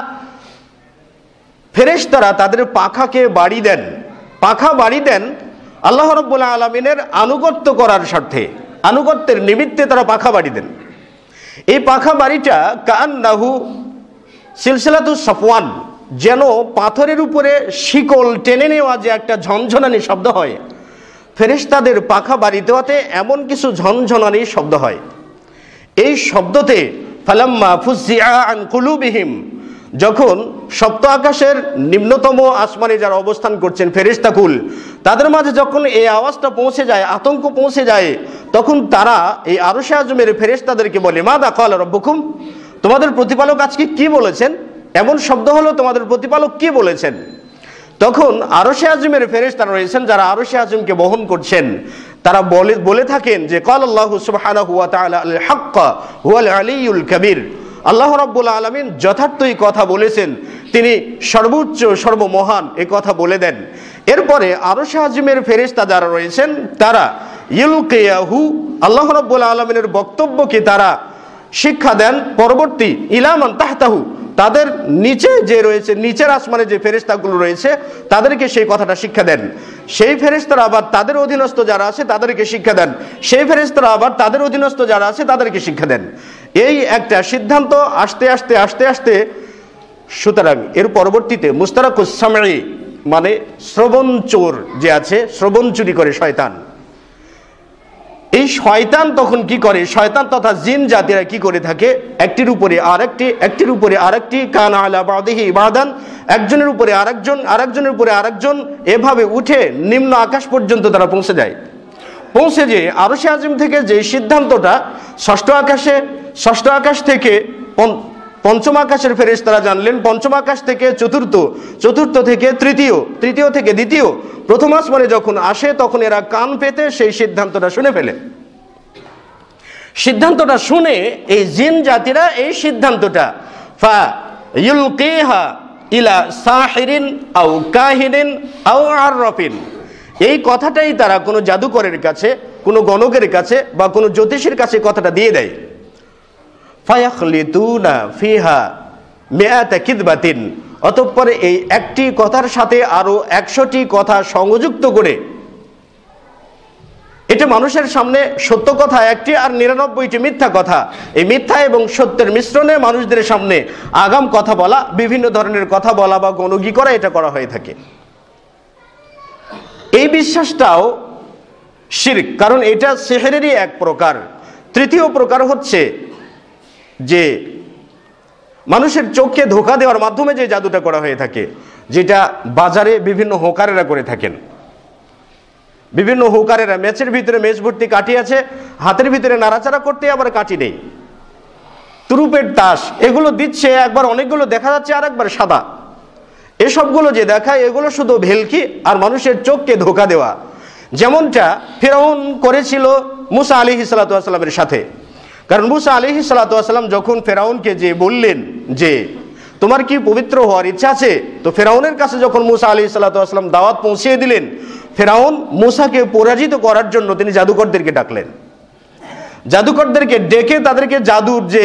ফেরেশতারা তাদের পাখাকে বাড়ি দেন। পাখা বাড়ি দেন আল্লাহ রাব্বুল আলামিনের আনুগত্য করার স্বার্থে, আনুগত্যের নিমিত্তে তারা পাখা বাড়ি দেন। এই পাখা বাড়িটা কান্নাহু সিলসিলাতু সাফওয়ান, যেন পাথরের উপরে শিকল টেনে নেওয়া যে একটা ঝনঝনানি শব্দ হয়, ফেরেশতাদের পাখা বাড়ি দেওয়াতে এমন কিছু ঝনঝনানি শব্দ হয়। এই শব্দতে ফালাম্মা ফুজিআ আন কুলুবিহিম, যখন সপ্ত আকাশের নিম্নতম আসমানে যারা অবস্থান করছেন ফেরেশতাকুল, তাদের মাঝে যখন এই আওয়াজটা পৌঁছে যায়, আতঙ্ক পৌঁছে যায়, তখন তারা এই আরশে আযমের ফেরেশতাদেরকে বলে, মাযা ক্বালা রাব্বুকুম, তোমাদের প্রতিপালক আজকে কি বলেছেন? এমন শব্দ হলো, তোমাদের প্রতিপালক কি বলেছেন? তখন আরশে আযমের ফেরেশতারা রয়েছেন, যারা আরশে আযমকে বহন করছেন, তারা বলে থাকেন যে ক্বালাল্লাহু সুবহানাহু ওয়া তাআলা আল হক হুয়াল আলিয়ুল কাবীর, আল্লাহ রাব্বুল আলামিন যথার্থই কথা বলেছেন, তিনি সর্বোচ্চ সর্বমহান, এ কথা বলে দেন। এরপরে আরশে আযমের ফেরেশতা যারা রয়েছেন, তারা ইলকিয়াহু, আল্লাহ রাব্বুল আলামিনের বক্তব্যকে তারা শিক্ষা দেন পরবর্তী ইলামান তাহতাহু, তাদের নিচে যে রয়েছে, নিচের আসমানে যে ফেরেশতাগুলো রয়েছে, তাদেরকে সেই কথাটা শিক্ষা দেন। সেই ফেরেশতারা আবার তাদের অধীনস্থ যারা আছে তাদেরকে শিক্ষা দেন, সেই ফেরেশতারা আবার তাদের অধীনস্থ যারা আছে তাদেরকে শিক্ষা দেন। এই একটা সিদ্ধান্ত আস্তে আস্তে আস্তে আস্তে, সুতরাং এর পরবর্তীতে মুস্তারাকুস সামঈ, মানে শ্রবণ চোর যে আছে, শ্রবণ চুরি করে শয়তান, এই শয়তান তখন কি করে, শয়তান তথা জিন জাতিরা কি করে থাকে, একটির উপরে আরেকটি, একটির উপরে আরেকটি, কানা আলা বাদিহি বাদান, একজনের উপরে আরেকজন, আরেকজনের উপরে আরেকজন, এভাবে উঠে নিম্ন আকাশ পর্যন্ত তারা পৌঁছে যায়। পৌঁছে যে আরশে আযম থেকে যে সিদ্ধান্তটা ষষ্ঠ আকাশ থেকে পঞ্চম আকাশের ফেরেশতারা জানলেন, পঞ্চম আকাশ থেকে চতুর্থ, চতুর্থ থেকে তৃতীয়, তৃতীয় থেকে দ্বিতীয়, প্রথম আসমানে যখন আসে তখন এরা কান পেতে সেই সিদ্ধান্তটা শুনে ফেলে। সিদ্ধান্তটা শুনে এই জিন জাতিরা এই সিদ্ধান্তটা ফা ইউলকিহা ইলা সাহিরিন আও কাহিনিন আও আররাফিন, এই কথাটাই তারা কোনো জাদুকরের কাছে, কোনো গণকের কাছে বা কোনো জ্যোতিষীর কাছে কথাটা দিয়ে দেয়। ফায়াখলিতুনা ফিহা মিআতা কিদবাতিন, অতঃপর এই একটি কথার সাথে আরো 100টি কথা সংযুক্ত করে, এটা মানুষের সামনে সত্য কথা একটি আর 99টি মিথ্যা কথা, এই মিথ্যা এবং সত্যের মিশ্রণে মানুষদের সামনে আগাম কথা বলা, বিভিন্ন ধরনের কথা বলা বা গণগি করা, এটা করা হয়ে থাকে। এই বিশ্বাসটাও শিরক, কারণ এটা সিহরেরই এক প্রকার। তৃতীয় প্রকার হচ্ছে যে মানুষের চোখকে ধোঁকা দেওয়ার মাধ্যমে যে জাদুটা করা হয়ে থাকে, যেটা বাজারে বিভিন্ন হোকারেরা করে থাকেন। বিভিন্ন হোকারেরা ম্যাচের ভিতরে ম্যাচ ভর্তি কাঠি আছে, হাতের ভিতরে নাড়াচাড়া করতে আবার কাঠি নেই, তুরুপের তাস, এগুলো দিচ্ছে, একবার অনেকগুলো দেখা যাচ্ছে আর একবার সাদা। এসবগুলো যে দেখায় এগুলো শুধু ভেলকি আর মানুষের চোখকে ধোঁকা দেওয়া, যেমনটা ফিরআউন করেছিল মুসা আলাইহিস সালাতু ওয়াস সালামের সাথে। কারণ মুসা আলাইহিস সালাতু ওয়াস সালাম যখন ফেরাউনকে যে বললেন যে তোমার কি পবিত্র হওয়ার ইচ্ছা আছে, তো ফেরাউনের কাছে যখন মুসা আলাইহিস সালাতু ওয়াস সালাম দাওয়াত পৌঁছিয়ে দিলেন, ফেরাউন মুসাকে পরাজিত করার জন্য তিনি জাদুকরদেরকে ডাকলেন। জাদুকরদেরকে ডেকে তাদেরকে জাদুর যে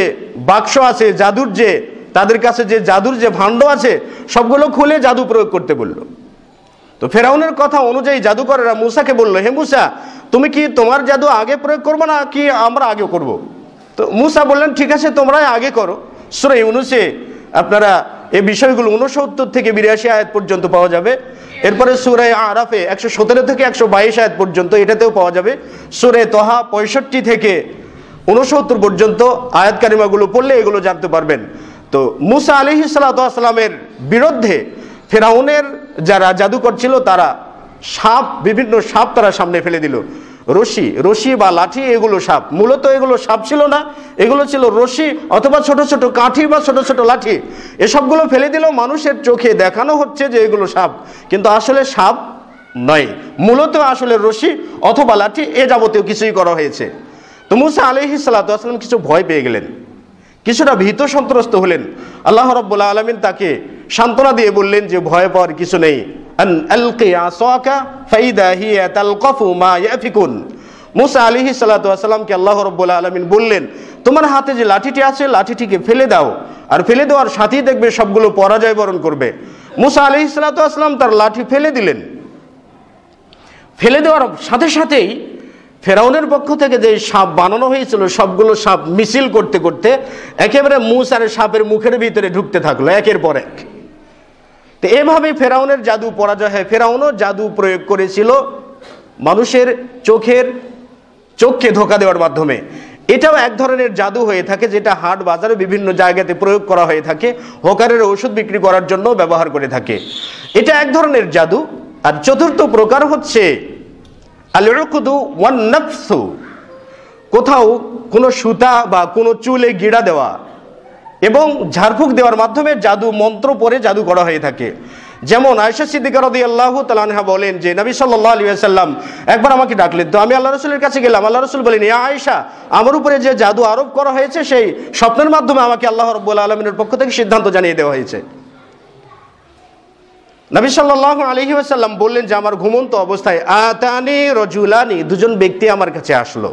বাক্স আছে, জাদুর যে তাদের কাছে যে জাদুর যে ভাণ্ড আছে সবগুলো খুলে জাদু প্রয়োগ করতে বলল। তো ফেরাউনের কথা অনুযায়ী জাদুকরেরা মুসাকে বলল, হে মুসা, তুমি কি তোমার জাদু আগে প্রয়োগ করবে না কি আমরা আগে করব? তো মুসা বললেন, ঠিক আছে, তোমরাই আগে করো। সূরা ইউনূসে আপনারা এই বিষয়গুলো 69 থেকে 82 আয়াত পর্যন্ত পাওয়া যাবে। এরপরে সূরা আরাফে 117 থেকে 122 আয়াত পর্যন্ত এটাতেও পাওয়া যাবে। সূরা তোহা 65 থেকে 69 পর্যন্ত আয়াত কারিমাগুলো পড়লে এগুলো জানতে পারবেন। তো মুসা আলাইহিস সালাতু ওয়াস সালামের বিরুদ্ধে ফেরাউনের যারা জাদুকর ছিল তারা সাপ, বিভিন্ন সাপ তারা সামনে ফেলে দিল। রশি বা লাঠি, এগুলো সাপ, মূলত এগুলো সাপ ছিল না, এগুলো ছিল রশি অথবা ছোট ছোট কাঠি বা ছোট ছোট লাঠি। এসবগুলো ফেলে দিল, মানুষের চোখে দেখানো হচ্ছে যে এগুলো সাপ, কিন্তু আসলে সাপ নয়, মূলত আসলে রশি অথবা লাঠি এ যাবতীয় কিছুই করা হয়েছে। তো মুসা আলাইহিস সালাতু ওয়াস সালাম কিছু ভয় পেয়ে গেলেন, কিছুটা ভীত সন্ত্রস্ত হলেন। আল্লাহ রাব্বুল আলামিন তাকে সান্ত্বনা দিয়ে বললেন যে ভয় পাওয়ার কিছু নেই। আন আলকি আসাকা ফাইদা হিয়া তালকাফু মা ইয়াফিকুন। মুসা আলাইহিস সালাতু ওয়াস সালামকে আল্লাহ রাব্বুল আলামিন বললেন, তোমার হাতে যে লাঠিটি আছে লাঠিটিকে ফেলে দাও, আর ফেলে দেওয়ার সাথেই দেখবে সবগুলো পরাজয় বরণ করবে। মুসা আলাইহিস সালাতু ওয়াস সালাম তার লাঠি ফেলে দিলেন। ফেলে দেওয়ার সাথে সাথেই ফেরাউনের পক্ষ থেকে যে সাপ বানানো হয়েছিল সবগুলো সাপ মিছিল করতে করতে একেবারে মুসার সাপের মুখের ভিতরে ঢুকতে থাকলো একের পর এক। তো এভাবে ফেরাউনের জাদু পরাজয় হয়। ফেরাউনও জাদু প্রয়োগ করেছিল মানুষের চোখকে ধোঁকা দেওয়ার মাধ্যমে। এটাও এক ধরনের জাদু হয়ে থাকে, যেটা হাট বাজারে বিভিন্ন জায়গাতে প্রয়োগ করা হয়ে থাকে, হকারের ঔষধ বিক্রি করার জন্য ব্যবহার করে থাকে। এটা এক ধরনের জাদু। আর চতুর্থ প্রকার হচ্ছে আল-উকদু ওয়ান নাফসু, কোথাও কোনো সুতা বা কোনো চুলে গিড়া দেওয়া এবং ঝাড়ফুঁক দেওয়ার মাধ্যমে জাদু মন্ত্র পড়ে জাদু করা হয়ে থাকে। যেমন আয়েশা সিদ্দিকা রাদিয়াল্লাহু তাআলা আনহা বলেন যে নবী সাল্লাল্লাহু আলাইহি ওয়াসাল্লাম একবার আমাকে ডাকলেন, তো আমি আল্লাহ রাসূলের কাছে গেলাম। আল্লাহ রাসূল বলেন, ইয়া আয়েশা, আমার উপরে যে জাদু আরোপ করা হয়েছে সেই স্বপ্নের মাধ্যমে আমাকে আল্লাহ রাব্বুল আলামিনের পক্ষ থেকে সিদ্ধান্ত জানিয়ে দেওয়া হয়েছে। নবী সাল্লাল্লাহু আলাইহি ওয়াসাল্লাম বললেন যে আমার ঘুমন্ত অবস্থায় আতানি রাজুলানি, দুজন ব্যক্তি আমার কাছে আসলো।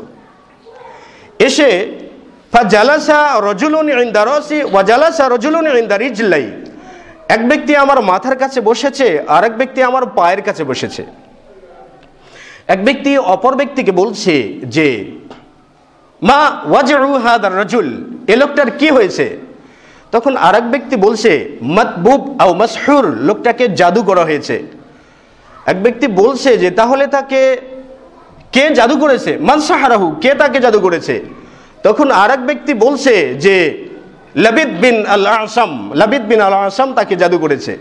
এসে ফাজালাসা রাজুলুন ইনদা রাসি ওয়া জালাসা রাজুলুন ইনদা রিজলাই, এক ব্যক্তি আমার মাথার কাছে বসেছে, আরেক ব্যক্তি আমার পায়ের কাছে বসেছে। এক ব্যক্তি অপর ব্যক্তিকে বলছে যে মা ওয়াজউ হাদার রাজুল, এই লোকটার কি হয়েছে? তখন আরেক ব্যক্তি বলছে মাতবুব আও মাসহুর, লোকটাকে জাদু করা হয়েছে। এক ব্যক্তি বলছে যে তাহলে তাকে কে জাদু করেছে? মান সাহারাহু, কে তাকে জাদু করেছে? তখন আরেক ব্যক্তি বলছে যে লাবিদ বিন আল আসাম তাকে জাদু করেছে।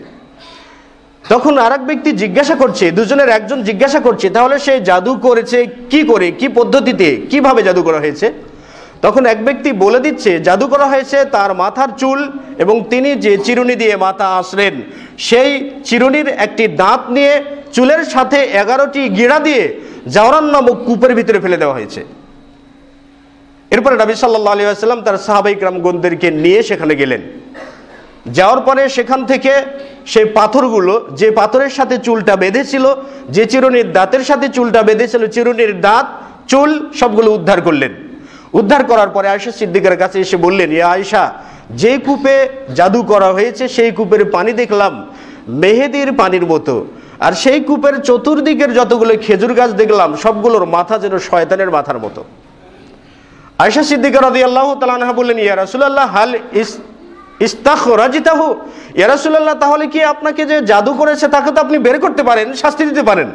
তখন আরেক ব্যক্তি জিজ্ঞাসা করছে, দুজনের একজন জিজ্ঞাসা করছে তাহলে সে জাদু করেছে কি করে, কি পদ্ধতিতে, কিভাবে জাদু করা হয়েছে? তখন এক ব্যক্তি বলে দিচ্ছে জাদু করা হয়েছে তার মাথার চুল এবং তিনি যে চিরুনি দিয়ে মাথা আঁচড়েন সেই চিরুনির একটি দাঁত নিয়ে চুলের সাথে 11টি গিড়া দিয়ে জাওরান নামক কূপের ভিতরে ফেলে দেওয়া হয়েছে। এরপরে নবী সাল্লাল্লাহু আলাইহি ওয়াসাল্লাম তার সাহাবায়ে কিরামগণদেরকে নিয়ে সেখানে গেলেন। যাওয়ার পরে সেখান থেকে সেই পাথরগুলো, যে পাথরের সাথে চুলটা বেঁধেছিল, যে চিরুনির দাঁতের সাথে চুলটা বেঁধেছিল, চিরুনির দাঁত চুল সবগুলো উদ্ধার করলেন। উদ্ধার করার পরে আয়েশা সিদ্দিকার কাছে এসে বললেন, ইয়া আয়েশা, যে কূপে জাদু করা হয়েছে সেই কূপের পানি দেখলাম মেহেদির পানির মতো, আর সেই কূপের চতুর্দিকের যতগুলো খেজুর গাছ দেখলাম সবগুলোর মাথা যেন শয়তানের মাথার মতো। আয়েশা সিদ্দিকা রাদিয়াল্লাহু তাআলা আনহা বললেন, ইয়া রাসূলুল্লাহ হাল ইস্তাখরাজিতাহু, ইয়া রাসূলুল্লাহ তাহলে কি আপনাকে যে জাদু করেছে তাকে তো আপনি বের করতে পারেন, শাস্তি দিতে পারেন।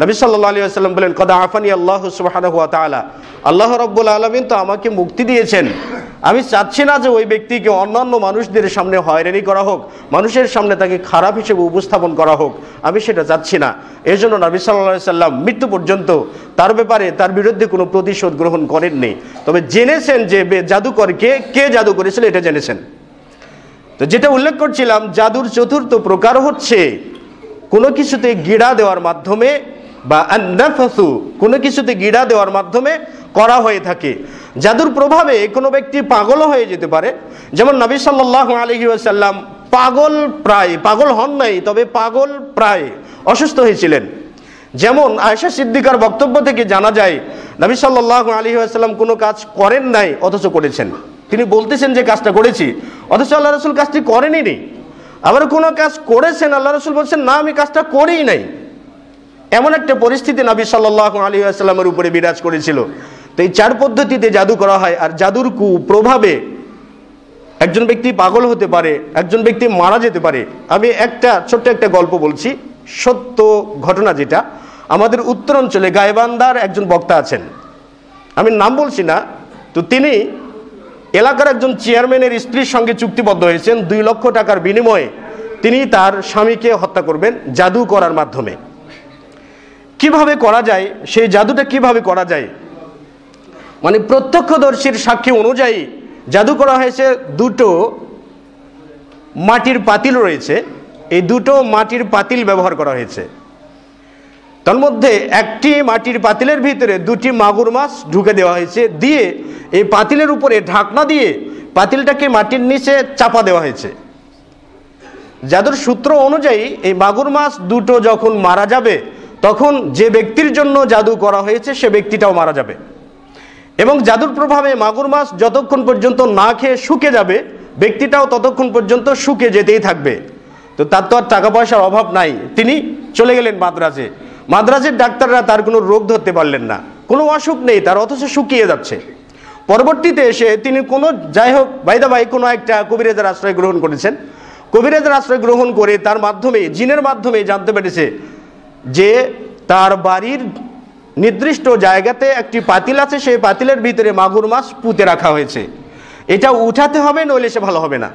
নবী সাল্লাল্লাহু আলাইহি ওয়াসাল্লাম বলেন, কদ আফানি আল্লাহু সুবহানাহু ওয়া তাআলা, আল্লাহ রাব্বুল আলামিন তো আমাকে মুক্তি দিয়েছেন। আমি চাচ্ছি না যে ওই ব্যক্তিকে অন্যান্য মানুষদের সামনে হয়রানি করা হোক, মানুষের সামনে তাকে খারাপ হিসেবে উপস্থাপন করা হোক, আমি সেটা চাচ্ছি না। এই জন্য নবী সাল্লাল্লাহু আলাইহি ওয়াসাল্লাম মৃত্যু পর্যন্ত তার ব্যাপারে তার বিরুদ্ধে কোনো প্রতিশোধ গ্রহণ করেননি। তবে জেনেছেন যে জাদুকর কে জাদু করেছিল এটা জেনেছেন। তো যেটা উল্লেখ করছিলাম, জাদুর চতুর্থ প্রকার হচ্ছে কোনো কিছুতে গিড়া দেওয়ার মাধ্যমে বা আন-নাফসু, কোনো কিছুতে গিড়া দেওয়ার মাধ্যমে করা হয়ে থাকে। জাদুর প্রভাবে কোনো ব্যক্তি পাগলও হয়ে যেতে পারে, যেমন নবী সাল্লাল্লাহু আলাইহি ওয়াসাল্লাম পাগল হন নাই, তবে পাগল প্রায় অসুস্থ হয়েছিলেন। যেমন আয়েশা সিদ্দিকার বক্তব্য থেকে জানা যায় নবী সাল্লাল্লাহু আলাইহি ওয়াসাল্লাম কোনো কাজ করেন নাই অথচ করেছেন। তিনি বলতেছেন যে কাজটা করেছি, অথচ আল্লাহ রাসূল কাজটি করেনই। আবার কোনো কাজ করেছেন, আল্লাহ রাসূল বলছেন না আমি কাজটা করিই নাই। এমন একটা পরিস্থিতি নবী সাল্লাল্লাহু আলাইহি ওয়াসাল্লামের উপরে বিরাজ করেছিল। তো এই 4 পদ্ধতিতে জাদু করা হয়। আর জাদুর কুপ্রভাবে একজন ব্যক্তি পাগল হতে পারে, একজন ব্যক্তি মারা যেতে পারে। আমি ছোট্ট একটা গল্প বলছি, সত্য ঘটনা, যেটা আমাদের উত্তরাঞ্চলে গাইবান্ধার একজন বক্তা আছেন, আমি নাম বলছি না। তো তিনি এলাকার একজন চেয়ারম্যানের স্ত্রীর সঙ্গে চুক্তিবদ্ধ হয়েছেন, 2 লক্ষ টাকার বিনিময়ে তিনি তার স্বামীকে হত্যা করবেন জাদু করার মাধ্যমে। কিভাবে করা যায়, সেই জাদুটা কিভাবে করা যায়, মানে প্রত্যক্ষদর্শীর সাক্ষী অনুযায়ী জাদু করা হয়েছে। 2টো মাটির পাতিল রয়েছে, এই 2টো মাটির পাতিল ব্যবহার করা হয়েছে। তার মধ্যে একটি মাটির পাতিলের ভিতরে 2টি মাগুর মাছ ঢুকে দেওয়া হয়েছে, দিয়ে এই পাতিলের উপরে ঢাকনা দিয়ে পাতিলটাকে মাটির নিচে চাপা দেওয়া হয়েছে। জাদুর সূত্র অনুযায়ী এই মাগুর মাছ 2টো যখন মারা যাবে, তখন যে ব্যক্তির জন্য জাদু করা হয়েছে সে ব্যক্তিটাও মারা যাবে। এবং জাদুর প্রভাবে মাগুর মাছ যতক্ষণ পর্যন্ত না খেয়ে শুকে যাবে, ব্যক্তিটাও ততক্ষণ পর্যন্ত শুকে যেতেই থাকবে। তো তার তো আর টাকা পয়সার অভাব নাই, তিনি চলে গেলেন মাদ্রাজের ডাক্তাররা তার কোনো রোগ ধরতে পারলেন না, কোনো অসুখ নেই তার, অথচ শুকিয়ে যাচ্ছে। পরবর্তীতে এসে তিনি যাই হোক কোনো একটা কবিরাজের আশ্রয় গ্রহণ করেছেন। কবিরাজের আশ্রয় গ্রহণ করে তার মাধ্যমে, জিনের মাধ্যমে জানতে পেরেছে যে তার বাড়ির নির্দিষ্ট জায়গাতে একটি পাতিল আছে, সেই পাতিলের ভিতরে মাগুর মাছ পুঁতে রাখা হয়েছে, এটা উঠাতে হবে, নইলে সে ভালো হবে না।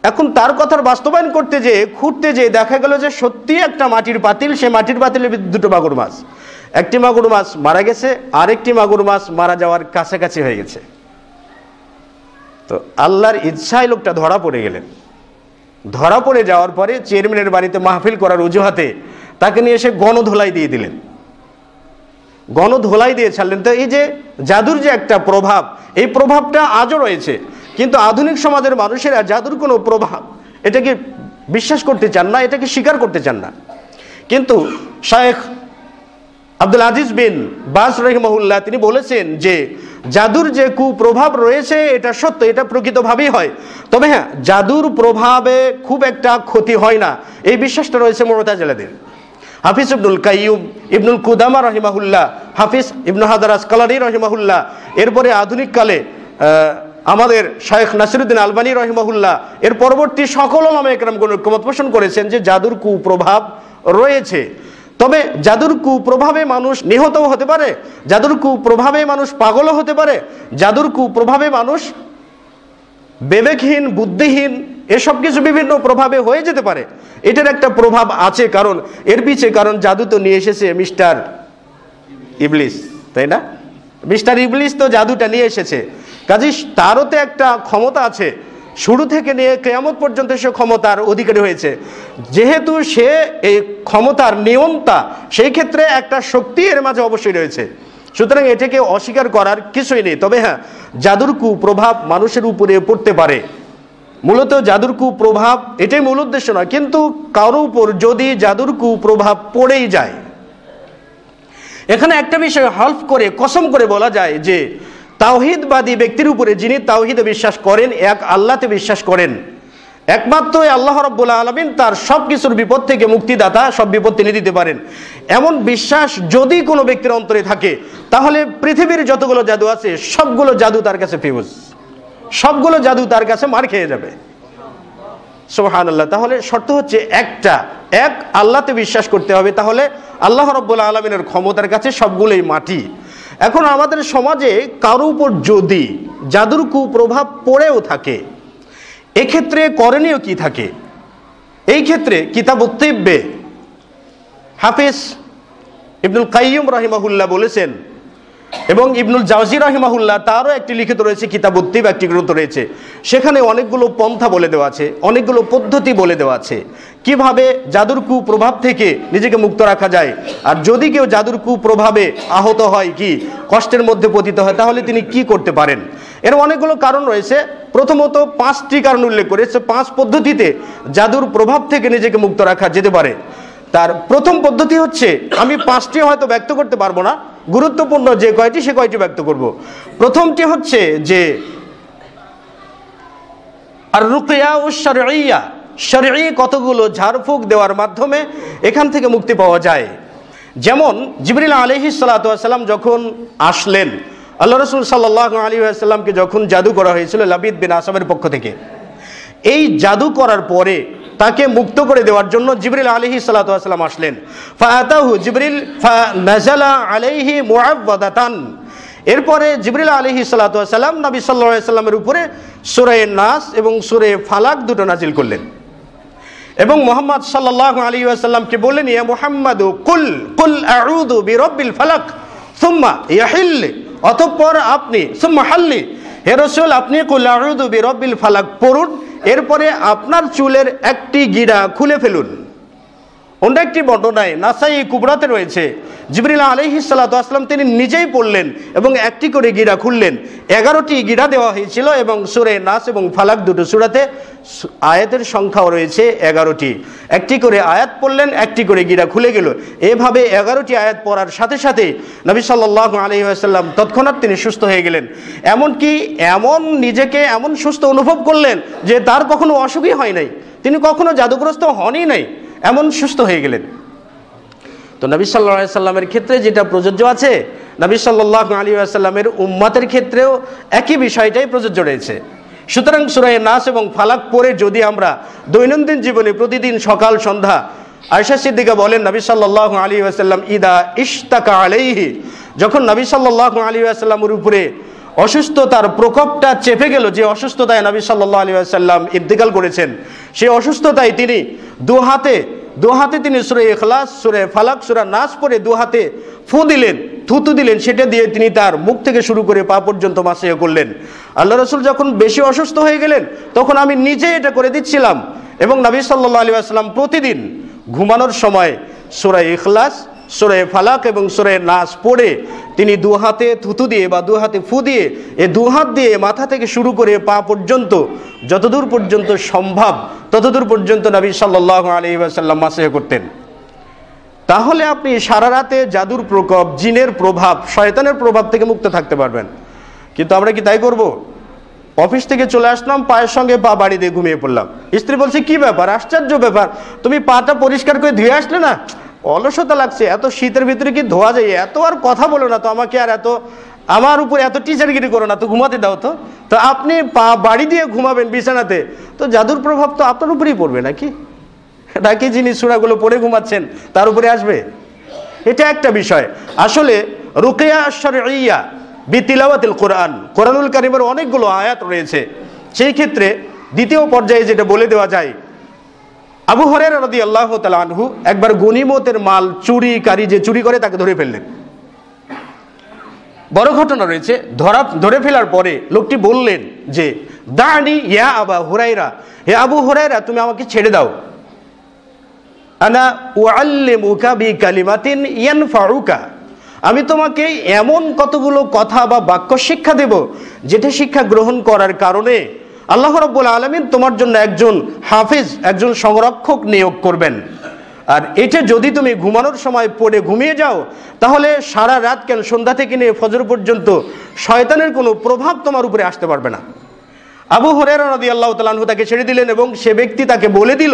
এখন তার কথার বাস্তবায়ন করতে যেয়ে খুঁড়তে যেয়ে দেখা গেল যে সত্যি একটা মাটির পাতিল, সে মাটির পাতিলের ভিতরে 2টো মাগুর মাছ, একটি মাগুর মাছ মারা গেছে, আরেকটি মাগুর মাছ মারা যাওয়ার কাছাকাছি হয়ে গেছে। তো আল্লাহর ইচ্ছায় লোকটা ধরা পড়ে গেলেন। ধরা পড়ে যাওয়ার পরে চেয়ারম্যানের বাড়িতে মাহফিল করার অজুহাতে তাকে নিয়ে এসে গণধোলাই দিয়ে দিলেন, গণধোলাই দিয়ে ছাড়লেন। তো এই যে জাদুর যে একটা প্রভাব, এই প্রভাবটা আজও রয়েছে, কিন্তু আধুনিক সমাজের মানুষেরা জাদুর কোনো প্রভাব এটাকে বিশ্বাস করতে চান না, এটাকে স্বীকার করতে চান না। কিন্তু শায়েখ আব্দুল আজিজ বিন বাজ রাহিমাহুল্লাহ তিনি বলেছেন যে জাদুর যে কুপ্রভাব রয়েছে এটা সত্য, এটা প্রকৃতভাবেই হয়। তবে হ্যাঁ, জাদুর প্রভাবে খুব একটা ক্ষতি হয় না, এই বিশ্বাসটা রয়েছে মুতাজিলাদের। হাফিজ ইবনুল কাইয়ুম, ইবনুল কুদামা রহিমাহুল্লাহ, হাফিজ ইবনু হাজার আসকালানী রহিমাহুল্লাহ, এরপরে আধুনিককালে আমাদের শায়েখ নাসিরুদ্দিন আলবানী রহিমাহুল্লাহ, এর পরবর্তী সকল উলামা ইকরামগণ ঐক্যমত পোষণ করেছেন যে জাদুর কুপ্রভাব রয়েছে। তবে জাদুর কুপ্রভাবে মানুষ নিহতও হতে পারে, জাদুর কুপ্রভাবে মানুষ পাগলও হতে পারে, জাদুর কুপ্রভাবে মানুষ বিবেকহীন, বুদ্ধিহীন, এসব কিছু বিভিন্ন প্রভাবে হয়ে যেতে পারে। এটার একটা প্রভাব আছে, কারণ এর পিছে জাদু তো নিয়ে এসেছে মিস্টার ইবলিস, তাই না? মিস্টার ইবলিস তো জাদুটা নিয়ে এসেছে, কাজেই তারও তো একটা ক্ষমতা আছে, শুরু থেকে নিয়ে কিয়ামত পর্যন্ত সে ক্ষমতার অধিকারী হয়েছে। যেহেতু সে এই ক্ষমতার নিয়ন্তা, সেই ক্ষেত্রে একটা শক্তি এর মাঝে অবশ্যই রয়েছে, সুতরাং এটাকে অস্বীকার করার কিছুই নেই। তবে হ্যাঁ, জাদুর কুপ্রভাব মানুষের উপরে পড়তে পারে, মূলত জাদুর কুপ্রভাব এটাই মূল উদ্দেশ্য নয়, কিন্তু কারো উপর যদি জাদুর কুপ্রভাব পড়েই যায়, এখানে একটা বিষয় হলফ করে, কসম করে বলা যায় যে তাওহীদবাদী ব্যক্তির উপরে, যিনি তাওহীদে বিশ্বাস করেন, এক আল্লাহতে বিশ্বাস করেন, একমাত্র আল্লাহ রাব্বুল আলামিন তার সব কিছুর বিপদ থেকে মুক্তিদাতা, সব বিপদ তিনি দিতে পারেন, এমন বিশ্বাস যদি কোনো ব্যক্তির অন্তরে থাকে, তাহলে পৃথিবীর যতগুলো জাদু আছে সবগুলো জাদু তার কাছে ফিউজ, সবগুলো জাদু তার কাছে মার খেয়ে যাবে। সুবহানাল্লাহ। তাহলে শর্ত হচ্ছে এক আল্লাহতে বিশ্বাস করতে হবে, তাহলে আল্লাহ রাব্বুল আলামিনের ক্ষমতার কাছে সবগুলোই মাটি। এখন আমাদের সমাজে কারো উপর যদি জাদুর কুপ্রভাব পড়েও থাকে, এক্ষেত্রে করণীয় কি থাকে? এই ক্ষেত্রে কিতাবুত তিব্বে হাফিজ ইবনুল কাইয়ুম রাহিমাহুল্লাহ বলেছেন এবং ইবনুল জাওজি রাহিমাহুল্লাহ তারও একটি লিখিত রয়েছে কিতাবুত তিব, একটি গ্রন্থ রয়েছে, সেখানে অনেকগুলো পন্থা বলে দেওয়া আছে, অনেকগুলো পদ্ধতি বলে দেওয়া আছে কিভাবে জাদুর কুপ্রভাব থেকে নিজেকে মুক্ত রাখা যায়। আর যদি কেউ জাদুর কুপ্রভাবে আহত হয়, কি কষ্টের মধ্যে পতিত হয়, তাহলে তিনি কি করতে পারেন। এর অনেকগুলো কারণ রয়েছে। প্রথমত 5টি কারণ উল্লেখ করেছে, 5 পদ্ধতিতে জাদুর প্রভাব থেকে নিজেকে মুক্ত রাখা যেতে পারে। তার প্রথম পদ্ধতি হচ্ছে, আমি 5টি হয়তো ব্যক্ত করতে পারবো না, গুরুত্বপূর্ণ যে কয়টি সে কয়টি ব্যক্ত করব। প্রথমটি হচ্ছে যে আর রুকিয়া ও শরঈয়া, শরঈ কতগুলো ঝাড়ফুঁক দেওয়ার মাধ্যমে এখান থেকে মুক্তি পাওয়া যায়। যেমন জিবরিল আলাইহিস সালাতু ওয়াস সালাম যখন আসলেন, আল্লাহ রাসূল সাল্লাল্লাহু আলাইহি ওয়াসাল্লামকে যখন জাদু করা হয়েছিল লাবিদ বিন আসামের পক্ষ থেকে, এই জাদু করার পরে তাকে মুক্ত করে দেওয়ার জন্য জিবরিল আলাইহিস সালাতু ওয়াস সালাম আসলেন। ফাআতাহু জিবরিল ফানাজালা আলাইহি মুআওয়াদাতান। এরপরে জিবরিল আলাইহিস সালাতু ওয়াস সালাম নবী সাল্লাল্লাহু আলাইহি ওয়াসাল্লামের উপরে সূরা নাস এবং সূরা ফালাক দুটো নাজিল করলেন এবং মুহাম্মদ সাল্লাল্লাহু আলাইহি ওয়াসাল্লামকে বললেন, ইয়া মুহাম্মাদু কুল আউযু বিরাব্বিল ফালাক সুম্মা ইয়াহিল, অতঃপর আপনি সুম্মা হাল্লি, হে রাসূল আপনি কুল আউযু বিরাব্বিল ফালাক পড়ুন, এরপরে আপনার চুলের একটি গিরা খুলে ফেলুন। অন্য একটি বর্ণনায় নাসাই কুবরাতে রয়েছে, জিবরিল আলাইহিস সালাতু ওয়াস সালাম তিনি নিজেই পড়লেন এবং একটি করে গিরা খুললেন। 11টি গিরা দেওয়া হয়েছিল এবং সূরা নাস এবং ফালাক দুটো সূরাতে আয়াতের সংখ্যাও রয়েছে 11টি। একটি করে আয়াত পড়লেন, একটি করে গিরা খুলে গেল। এভাবে 11টি আয়াত পড়ার সাথে সাথে নবী সাল্লাল্লাহু আলাইহি ওয়াসাল্লাম তৎক্ষণাৎ তিনি সুস্থ হয়ে গেলেন। এমনকি নিজেকে এমন সুস্থ অনুভব করলেন যে তার কখনো অসুখই হয় নাই, তিনি কখনো জাদুগ্রস্ত হনই নাই, এমন সুস্থ হয়ে গেলেন। তো নবী সাল্লাল্লাহু আলাইহি ওয়াসাল্লামের ক্ষেত্রে যেটা প্রযোজ্য আছে, নবী সাল্লাল্লাহু আলাইহি ওয়াসাল্লামের উম্মতের ক্ষেত্রেও একই বিষয়টাই প্রযোজ্য রয়েছে। সুতরাং সূরা নাস এবং ফালাক পড়ে যদি আমরা দৈনন্দিন জীবনে প্রতিদিন সকাল সন্ধ্যা, আয়েশা সিদ্দিকা বলেন নবী সাল্লাল্লাহু আলাইহি ওয়াসাল্লাম ইদা ইশতাকা আলাইহি, যখন নবী সাল্লাল্লাহু আলাইহি ওয়াসাল্লামের উপরে অসুস্থতার প্রকোপটা চেপে গেল, যে অসুস্থতায় নবী সাল্লাল্লাহু আলাইহি ওয়াসাল্লাম ইন্তেকাল করেছেন, সেই অসুস্থতায় তিনি দু হাতে তিনি সূরা ইখলাস, সূরা ফালাক, সূরা নাস পড়ে দু হাতে ফু দিলেন, থুতু দিলেন, সেটা দিয়ে তিনি তার মুখ থেকে শুরু করে পা পর্যন্ত মাসিহ করলেন। আল্লাহ রাসূল যখন বেশি অসুস্থ হয়ে গেলেন তখন আমি নিজে এটা করে দিচ্ছিলাম এবং নবী সাল্লাল্লাহু আলাইহি ওয়াসাল্লাম প্রতিদিন ঘুমানোর সময় সূরা ইখলাস, সূরা ফালাক এবং সূরা নাস পড়ে তিনি দু হাতে থুতু দিয়ে বা দু হাতে ফু দিয়ে, এই দু হাত দিয়ে মাথা থেকে শুরু করে পা পর্যন্ত যতদূর পর্যন্ত সম্ভব ততদূর পর্যন্ত নবী সাল্লাল্লাহু আলাইহি ওয়াসাল্লাম মাসিহ করতেন। তাহলে আপনি সারা রাতে জাদুর প্রকোপ, জিনের প্রভাব, শয়তানের প্রভাব থেকে মুক্ত থাকতে পারবেন। কিন্তু আমরা কি তাই করব? অফিস থেকে চলে আসলাম, পায়ের সঙ্গে পা বাড়ি দিয়ে ঘুমিয়ে পড়লাম। স্ত্রী বলছে, কি ব্যাপার, আশ্চর্য ব্যাপার, তুমি পাটা পরিষ্কার করে ধুয়ে আসলে না, অলসতা লাগছে, এত শীতের ভিতরে কি ধোয়া যায়, এত আর কথা বলো না তো আমাকে, আর এত আমার উপর এত টিচারগিরি করো না তো, ঘুমাতে দাও তো। তো আপনি পা বাড়ি দিয়ে ঘুমাবেন বিছানাতে, তো জাদুর প্রভাব তো আপনার উপরেই পড়বে নাকি? নাকি যিনি সূরাগুলো পড়ে ঘুমাচ্ছেন তার উপরে আসবে? এটা একটা বিষয়। আসলে রুকিয়া শরঈয়া বিতিলাওয়াতিল কোরআন, কোরআনুল কারীমের অনেকগুলো আয়াত রয়েছে। সেই ক্ষেত্রে দ্বিতীয় পর্যায়ে যেটা বলে দেওয়া যায়, আবু হুরায়রা রাদিয়াল্লাহু তাআলা আনহু একবার গনিমতের মাল চুরিকারী যে চুরি করে তাকে ধরে ফেললেন। বড় ঘটনা রয়েছে। ধরে ফেলার পরে লোকটি বললেন যে, দানি ইয়া আবা হুরায়রা, হে আবু হুরায়রা তুমি আমাকে ছেড়ে দাও, আনা উআল্লিমুকা বিকালিমাতিন ইয়ানফাউকা, আমি তোমাকে এমন কতগুলো কথা বা বাক্য শিক্ষা দেব যেটা শিক্ষা গ্রহণ করার কারণে আল্লাহ রাব্বুল আলামিন তোমার জন্য একজন হাফেজ, একজন সংরক্ষক নিয়োগ করবেন। আর এটা যদি তুমি ঘুমানোর সময় পড়ে ঘুমিয়ে যাও তাহলে সারা রাত কেন, সন্ধ্যা থেকে নিয়ে ফজর পর্যন্ত শয়তানের কোনো প্রভাব তোমার উপরে আসতে পারবে না। আবু হুরায়রা রাদিয়াল্লাহু তাআলা আনহু তাকে ছেড়ে দিলেন এবং সে ব্যক্তি তাকে বলে দিল,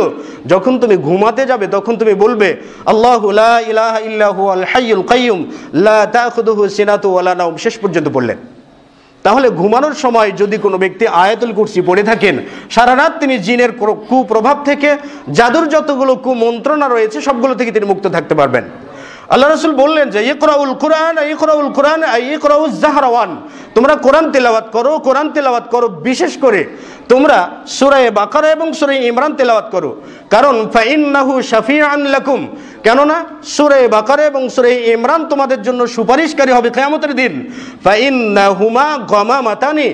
যখন তুমি ঘুমাতে যাবে তখন তুমি বলবে, আল্লাহু লা ইলাহা ইল্লা হুয়াল হাইয়ুল কাইয়ুম লা তাখুযুহু সিনাতু ওয়ালা নাওম, শেষ পর্যন্ত পড়লেন। তাহলে ঘুমানোর সময় যদি কোনো ব্যক্তি আয়াতুল কুরসি পড়ে থাকেন, সারা রাত তিনি জিনের কুপ্রভাব থেকে, জাদুর যতগুলো কুমন্ত্রণা রয়েছে সবগুলো থেকে তিনি মুক্ত থাকতে পারবেন। আল্লাহ রাসূল বললেন যে ইকরাউল কুরআন ইকরাউজ জাহরাওয়ান, তোমরা কোরআন তেলাওয়াত করো, কোরআন তেলাওয়াত করো, বিশেষ করে তোমরা সূরা বাকারা এবং সূরা ইমরান তেলাওয়াত করো, কারণ ফাইন্নাহু শাফিআন লাকুম, কেননা সূরা বাকারা এবং সূরা ইমরান তোমাদের জন্য সুপারিশকারী হবে কিয়ামতের দিন। ফাইন্নাহুমা গামামাতানি,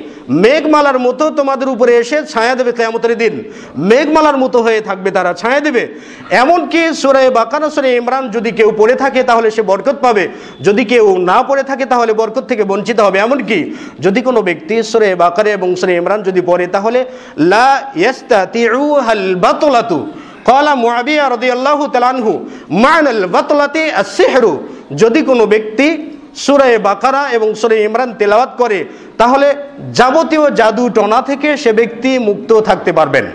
মেঘমালার মতো তোমাদের উপরে এসে ছায়া দেবে কিয়ামতের দিন, মেঘমালার মতো হয়ে থাকবে, তারা ছায়া দেবে। এমনকি সূরা বাকারা সূরা ইমরান যদি কেউ পড়ে থাকে তাহলে সে বরকত পাবে, যদি কেউ না পড়ে থাকে তাহলে বরকত থেকে বঞ্চিত হবে। এমনকি যদি কোনো ব্যক্তি সূরা বাকারা এবং সূরা ইমরান যদি পড়ে তাহলে লা ইয়াস্তাতিউহাল বাতলাতু, ক্বালা মুআবিয়া রাদিয়াল্লাহু তাআলা আনহু মা'নাল বাতলাতি আস-সিহরু, যদি কোনো ব্যক্তি সূরা বাকারা এবং সূরা ইমরান তেলাওয়াত করে তাহলে যাবতীয় জাদু টনা থেকে সে ব্যক্তি মুক্ত থাকতে পারবেন।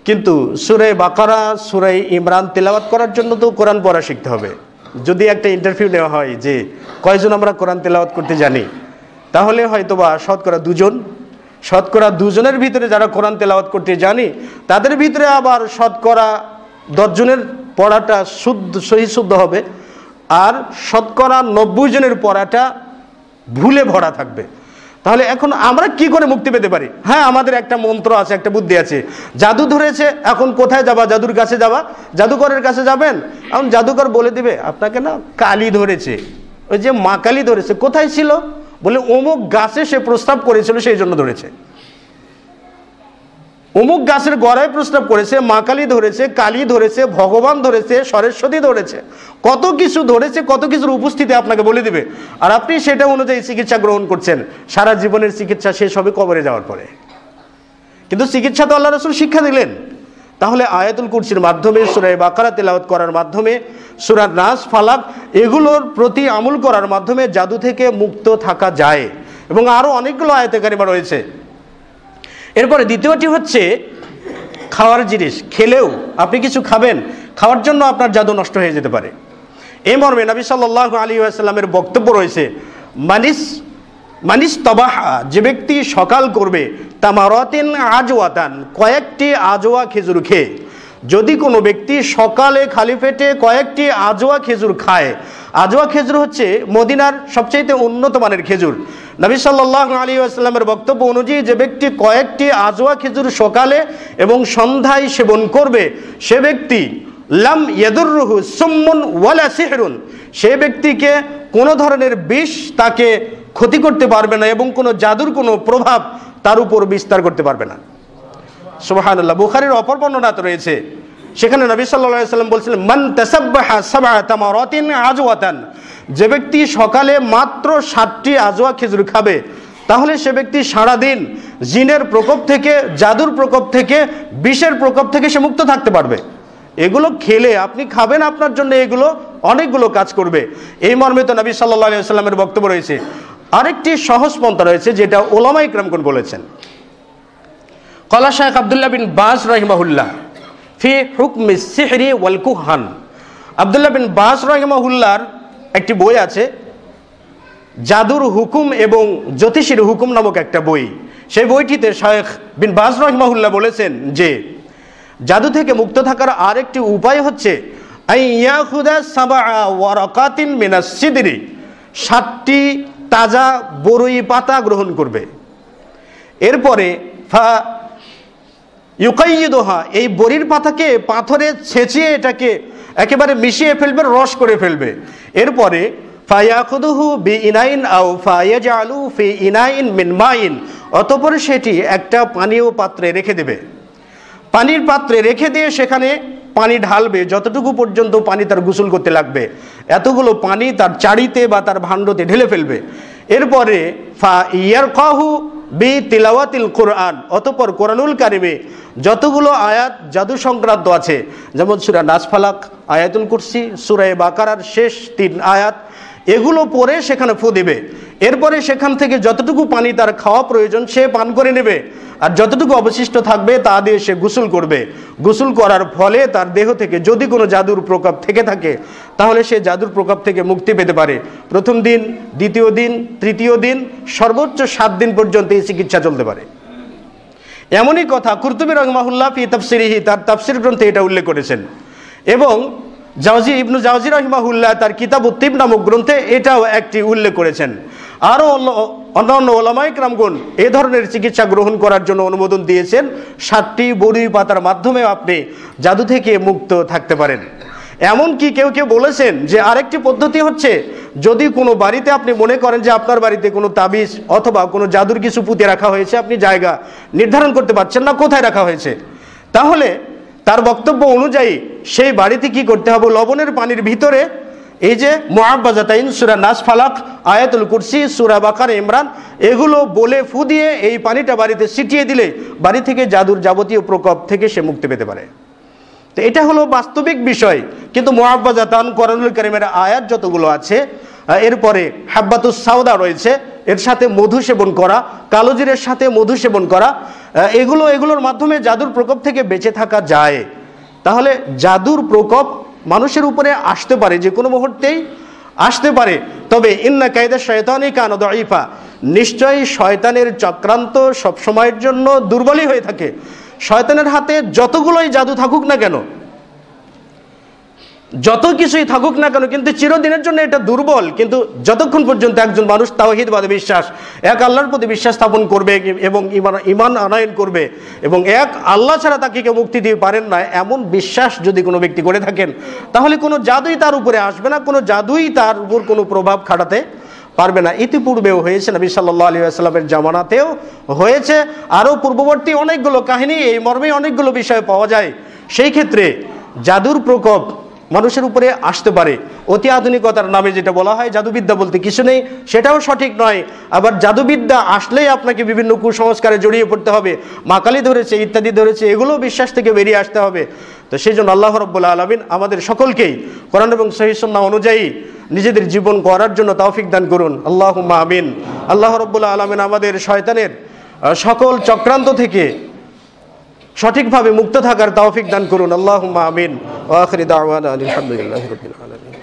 কিন্তু সূরা বাকারা সূরা ইমরান তেলাওয়াত করার জন্য তো কোরআন পড়া শিখতে হবে। যদি একটা ইন্টারভিউ নেওয়া হয় যে কয়জন আমরা কোরআন তেলাওয়াত করতে জানি, তাহলে হয়তোবা শতকরা দুজনের ভিতরে যারা কোরআন তেলাওয়াত করতে জানি, তাদের ভিতরে আবার শতকরা 10 জনের পড়াটা সহি শুদ্ধ হবে, আর শতকরা 90 জনের পড়াটা ভুলে ভরা থাকবে। তাহলে এখন আমরা কি করে মুক্তি পেতে পারি? হ্যাঁ, আমাদের একটা মন্ত্র আছে, একটা বুদ্ধি আছে। জাদু ধরেছে, এখন কোথায় যাবা? জাদুর কাছে যাবা, জাদুকরের কাছে যাবেন। এখন জাদুকর বলে দিবে আপনাকে না কালি ধরেছে, ওই যে মা কালি ধরেছে। কোথায় ছিল? বলে অমুক গাছে সে প্রস্তাব করেছিল, সেই জন্য ধরেছে। অমুক গাছের গড়ায় প্রস্তাব করেছে, মা কালী ধরেছে, কালী ধরেছে, ভগবান ধরেছে, সরস্বতী ধরেছে, কত কিছু ধরেছে, কত কিছুর উপস্থিতি আপনাকে বলে দিবে। আর আপনি সেটা অনুযায়ী চিকিৎসা গ্রহণ করছেন। সারা জীবনের চিকিৎসা শেষ হবে কবরে যাওয়ার পরে। কিন্তু চিকিৎসা তো আল্লাহ রাসূল শিক্ষা দিলেন। তাহলে আয়াতুল কুরসির মাধ্যমে, সূরা বাকারা তেলাওয়াত করার মাধ্যমে, সূরা নাস, ফালাক এগুলোর প্রতি আমল করার মাধ্যমে জাদু থেকে মুক্ত থাকা যায়। এবং আরও অনেকগুলো আয়াতে কারিমা রয়েছে। এরপরে দ্বিতীয়টি হচ্ছে খাওয়ার জিনিস। খেলেও আপনি কিছু খাবেন, খাওয়ার জন্য আপনার জাদু নষ্ট হয়ে যেতে পারে। এই মর্মে নবী সাল্লাল্লাহু আলাইহি ওয়াসাল্লামের বক্তব্য রয়েছে, মানিস তবাহা, যে ব্যক্তি সকাল করবে তামারাতিন আজওয়াতান, কয়েকটি আজওয়া খেজুর খেয়ে। যদি কোনো ব্যক্তি সকালে খালি পেটে কয়েকটি আজওয়া খেজুর খায়, আজওয়া খেজুর হচ্ছে মদিনার সবচেয়ে উন্নত মানের খেজুর। নবী সাল্লাল্লাহু আলাইহি ওয়াসাল্লামের বক্তব্য অনুযায়ী যে ব্যক্তি কয়েকটি আজওয়া খেজুর সকালে এবং সন্ধ্যায় সেবন করবে, সে ব্যক্তি লাম ইয়াদুররুহু সুম্মুন ওয়ালা সিহরুন, সে ব্যক্তিকে কোনো ধরনের বিষ তাকে ক্ষতি করতে পারবে না এবং কোনো জাদুর কোনো প্রভাব তার উপর বিস্তার করতে পারবে না। সুবহানাল্লাহ। বুখারীর অপর বর্ণনাতে রয়েছে, সেখানে নবী সাল্লাল্লাহু আলাইহি ওয়াসাল্লাম বলছিলেন, মান তাসাব্বাহা সাবআ তামারাতিন আজওয়াতান, যে ব্যক্তি সকালে মাত্র 7টি আজওয়া খেজুর খাবে, তাহলে সে ব্যক্তি সারাদিন জিনের প্রকোপ থেকে, জাদুর প্রকোপ থেকে, বিষের প্রকোপ থেকে সে মুক্ত থাকতে পারবে। এগুলো খেলে আপনি খাবেন, আপনার জন্য এগুলো অনেকগুলো কাজ করবে। এই মর্মে তো নবী সাল্লাল্লাহু আলাইহি ওয়াসাল্লামের বক্তব্য রয়েছে। আরেকটি সহজ পন্থা রয়েছে, যেটা উলামায়ে কিরামগণ বলেছেন। ক্বালা শাইখ আব্দুল্লাহ বিন বাজ রাহিমাহুল্লাহ ফি হুকমিস সিহরি ওয়াল কুহান। আব্দুল্লাহ বিন বাজ রাহিমাহুল্লাহর একটি বই আছে, জাদুর হুকুম এবং জ্যোতিষীর হুকুম নামক একটা বই। সেই বইটিতে শাইখ বিন বাজ রাহিমাহুল্লাহ বলেছেন যে জাদু থেকে মুক্ত থাকার আরেকটি উপায় হচ্ছে আইয়াখুদা সাবআ ওয়ারাকাতিন মিনাস সিদরি, 7টি তাজা বরই পাতা গ্রহণ করবে। এরপরে ফা ইউকাইয়িদুহা, এই বরির পাতাকে পাথরে ছেঁচিয়ে এটাকে একেবারে মিশিয়ে ফেলবে, রস করে ফেলবে। এরপরে ফায়াখুদুহু বিইনাইন আও ফায়াজআলু ফি ইনাইন মিন মাইন, অতঃপর সেটি একটা পানীয় পাত্রে রেখে দেবে। পানির পাত্রে রেখে দিয়ে সেখানে পানি ঢালবে, যতটুকু পর্যন্ত পানি তার গোসল করতে লাগবে, এতগুলো পানি তার চাড়িতে বা তার ভাণ্ডতে ঢেলে ফেলবে। এরপরে ফা ইয়ারকাহু বি তিলাওয়াতিল কোরআন, অতঃপর কোরআনুল কারিমে যতগুলো আয়াত জাদু সংক্রান্ত আছে, যেমন সূরা নাস, ফালাক, আয়াতুল কুরসি, সূরা বাকারার শেষ 3 আয়াত, এগুলো পড়ে সেখানে ফু দেবে। এরপরে সেখান থেকে যতটুকু পানি তার খাওয়া প্রয়োজন সে পান করে নেবে, আর যতটুকু অবশিষ্ট থাকবে তা দিয়ে সে গোসল করবে। গোসল করার ফলে তার দেহ থেকে যদি কোনো জাদুর প্রকোপ থেকে থাকে তাহলে সে জাদুর প্রকোপ থেকে মুক্তি পেতে পারে। প্রথম দিন, দ্বিতীয় দিন, তৃতীয় দিন, সর্বোচ্চ 7 দিন পর্যন্ত এই চিকিৎসা চলতে পারে। এমনই কথা কুরতুবী রাহিমাহুল্লাহ ফি তাফসিরিহি, তার তাফসির গ্রন্থে এটা উল্লেখ করেছেন। এবং ইবনু জাওজি রাহিমাহুল্লাহ তার কিতাবুত তিব নামক গ্রন্থে এটাও একটি উল্লেখ করেছেন। আরও অন্যান্য ওলামায়ে কেরামগণ এই ধরনের চিকিৎসা গ্রহণ করার জন্য অনুমোদন দিয়েছেন। 7টি বড়ি পাতার মাধ্যমে আপনি জাদু থেকে মুক্ত থাকতে পারেন। এমনকি কেউ কেউ বলেছেন যে আরেকটি পদ্ধতি হচ্ছে, যদি কোনো বাড়িতে আপনি মনে করেন যে আপনার বাড়িতে কোনো তাবিজ অথবা কোনো জাদুর কিছু পুঁতে রাখা হয়েছে, আপনি জায়গা নির্ধারণ করতে পারছেন না কোথায় রাখা হয়েছে, তাহলে তার বক্তব্য অনুযায়ী সেই বাড়িতে কি করতে হবে, লবণের পানির ভিতরে এই যে মুআব্বাজাতাইন সূরা নাস, ফালাক, আয়াতুল কুরসি, সূরা বাকারা, ইমরান এগুলো বলে ফু দিয়ে এই পানিটা বাড়িতে ছিটিয়ে দিলে বাড়ি থেকে জাদুর যাবতীয় প্রকোপ থেকে সে মুক্তি পেতে পারে। তো এটা হলো বাস্তবিক বিষয়। কিন্তু মুআব্বাজাতান কোরআনুল কারীমের আয়াত যতগুলো আছে, এরপরে হাব্বাতুস সাওদা রয়েছে, এর সাথে মধু সেবন করা, কালোজিরের সাথে মধু সেবন করা, এগুলোর মাধ্যমে জাদুর প্রকোপ থেকে বেঁচে থাকা যায়। তাহলে জাদুর প্রকোপ মানুষের উপরে আসতে পারে, যে কোনো মুহূর্তেই আসতে পারে। তবে ইন্না কায়দা শয়তানি কানা দাঈফা, নিশ্চয়ই শয়তানের চক্রান্ত সব সময়ের জন্য দুর্বলই হয়ে থাকে। শয়তানের হাতে যতগুলোই জাদু থাকুক না কেন, যত কিছুই থাকুক না কেন, কিন্তু চিরদিনের জন্য এটা দুর্বল। কিন্তু যতক্ষণ পর্যন্ত একজন মানুষ তাওহীদবাদে বিশ্বাস, এক আল্লাহর প্রতি বিশ্বাস স্থাপন করবে এবং ঈমান আনয়ন করবে এবং এক আল্লাহ ছাড়া তাকে কেউ মুক্তি দিয়ে পারেন না, এমন বিশ্বাস যদি কোনো ব্যক্তি করে থাকেন, তাহলে কোনো জাদুই তার উপরে আসবে না, কোনো জাদুই তার উপর কোনো প্রভাব খাটাতে পারবে না। ইতিপূর্বেও হয়েছে, নবী সাল্লাল্লাহু আলাইহি ওয়াসাল্লামের জামানাতেও হয়েছে। আরও পূর্ববর্তী অনেকগুলো কাহিনী এই মর্মে অনেকগুলো বিষয় পাওয়া যায়। সেই ক্ষেত্রে জাদুর প্রকোপ মানুষের উপরে আসতে পারে। অতি আধুনিকতার নামে যেটা বলা হয় জাদুবিদ্যা বলতে কিছু নেই, সেটাও সঠিক নয়। আবার জাদুবিদ্যা আসলেই আপনাকে বিভিন্ন কুসংস্কারে জড়িয়ে পড়তে হবে, মাকালি ধরেছে ইত্যাদি ধরেছে, এগুলো বিশ্বাস থেকে বেরিয়ে আসতে হবে। তো সেই জন্য আল্লাহ রাব্বুল আলামিন আমাদের সকলকেই কোরআন এবং সহিহ সুন্নাহ অনুযায়ী নিজেদের জীবন করার জন্য তৌফিক দান করুন, আল্লাহুম্মা আমিন। আল্লাহ রাব্বুল আলামিন আমাদের শয়তানের সকল চক্রান্ত থেকে সঠিকভাবে মুক্ত থাকার তৌফিক দান করুন, আল্লাহুম্মা আমিন। ওয়া আখিরু দাওয়ানা আলহামদুলিল্লাহি রাব্বিল আলামিন।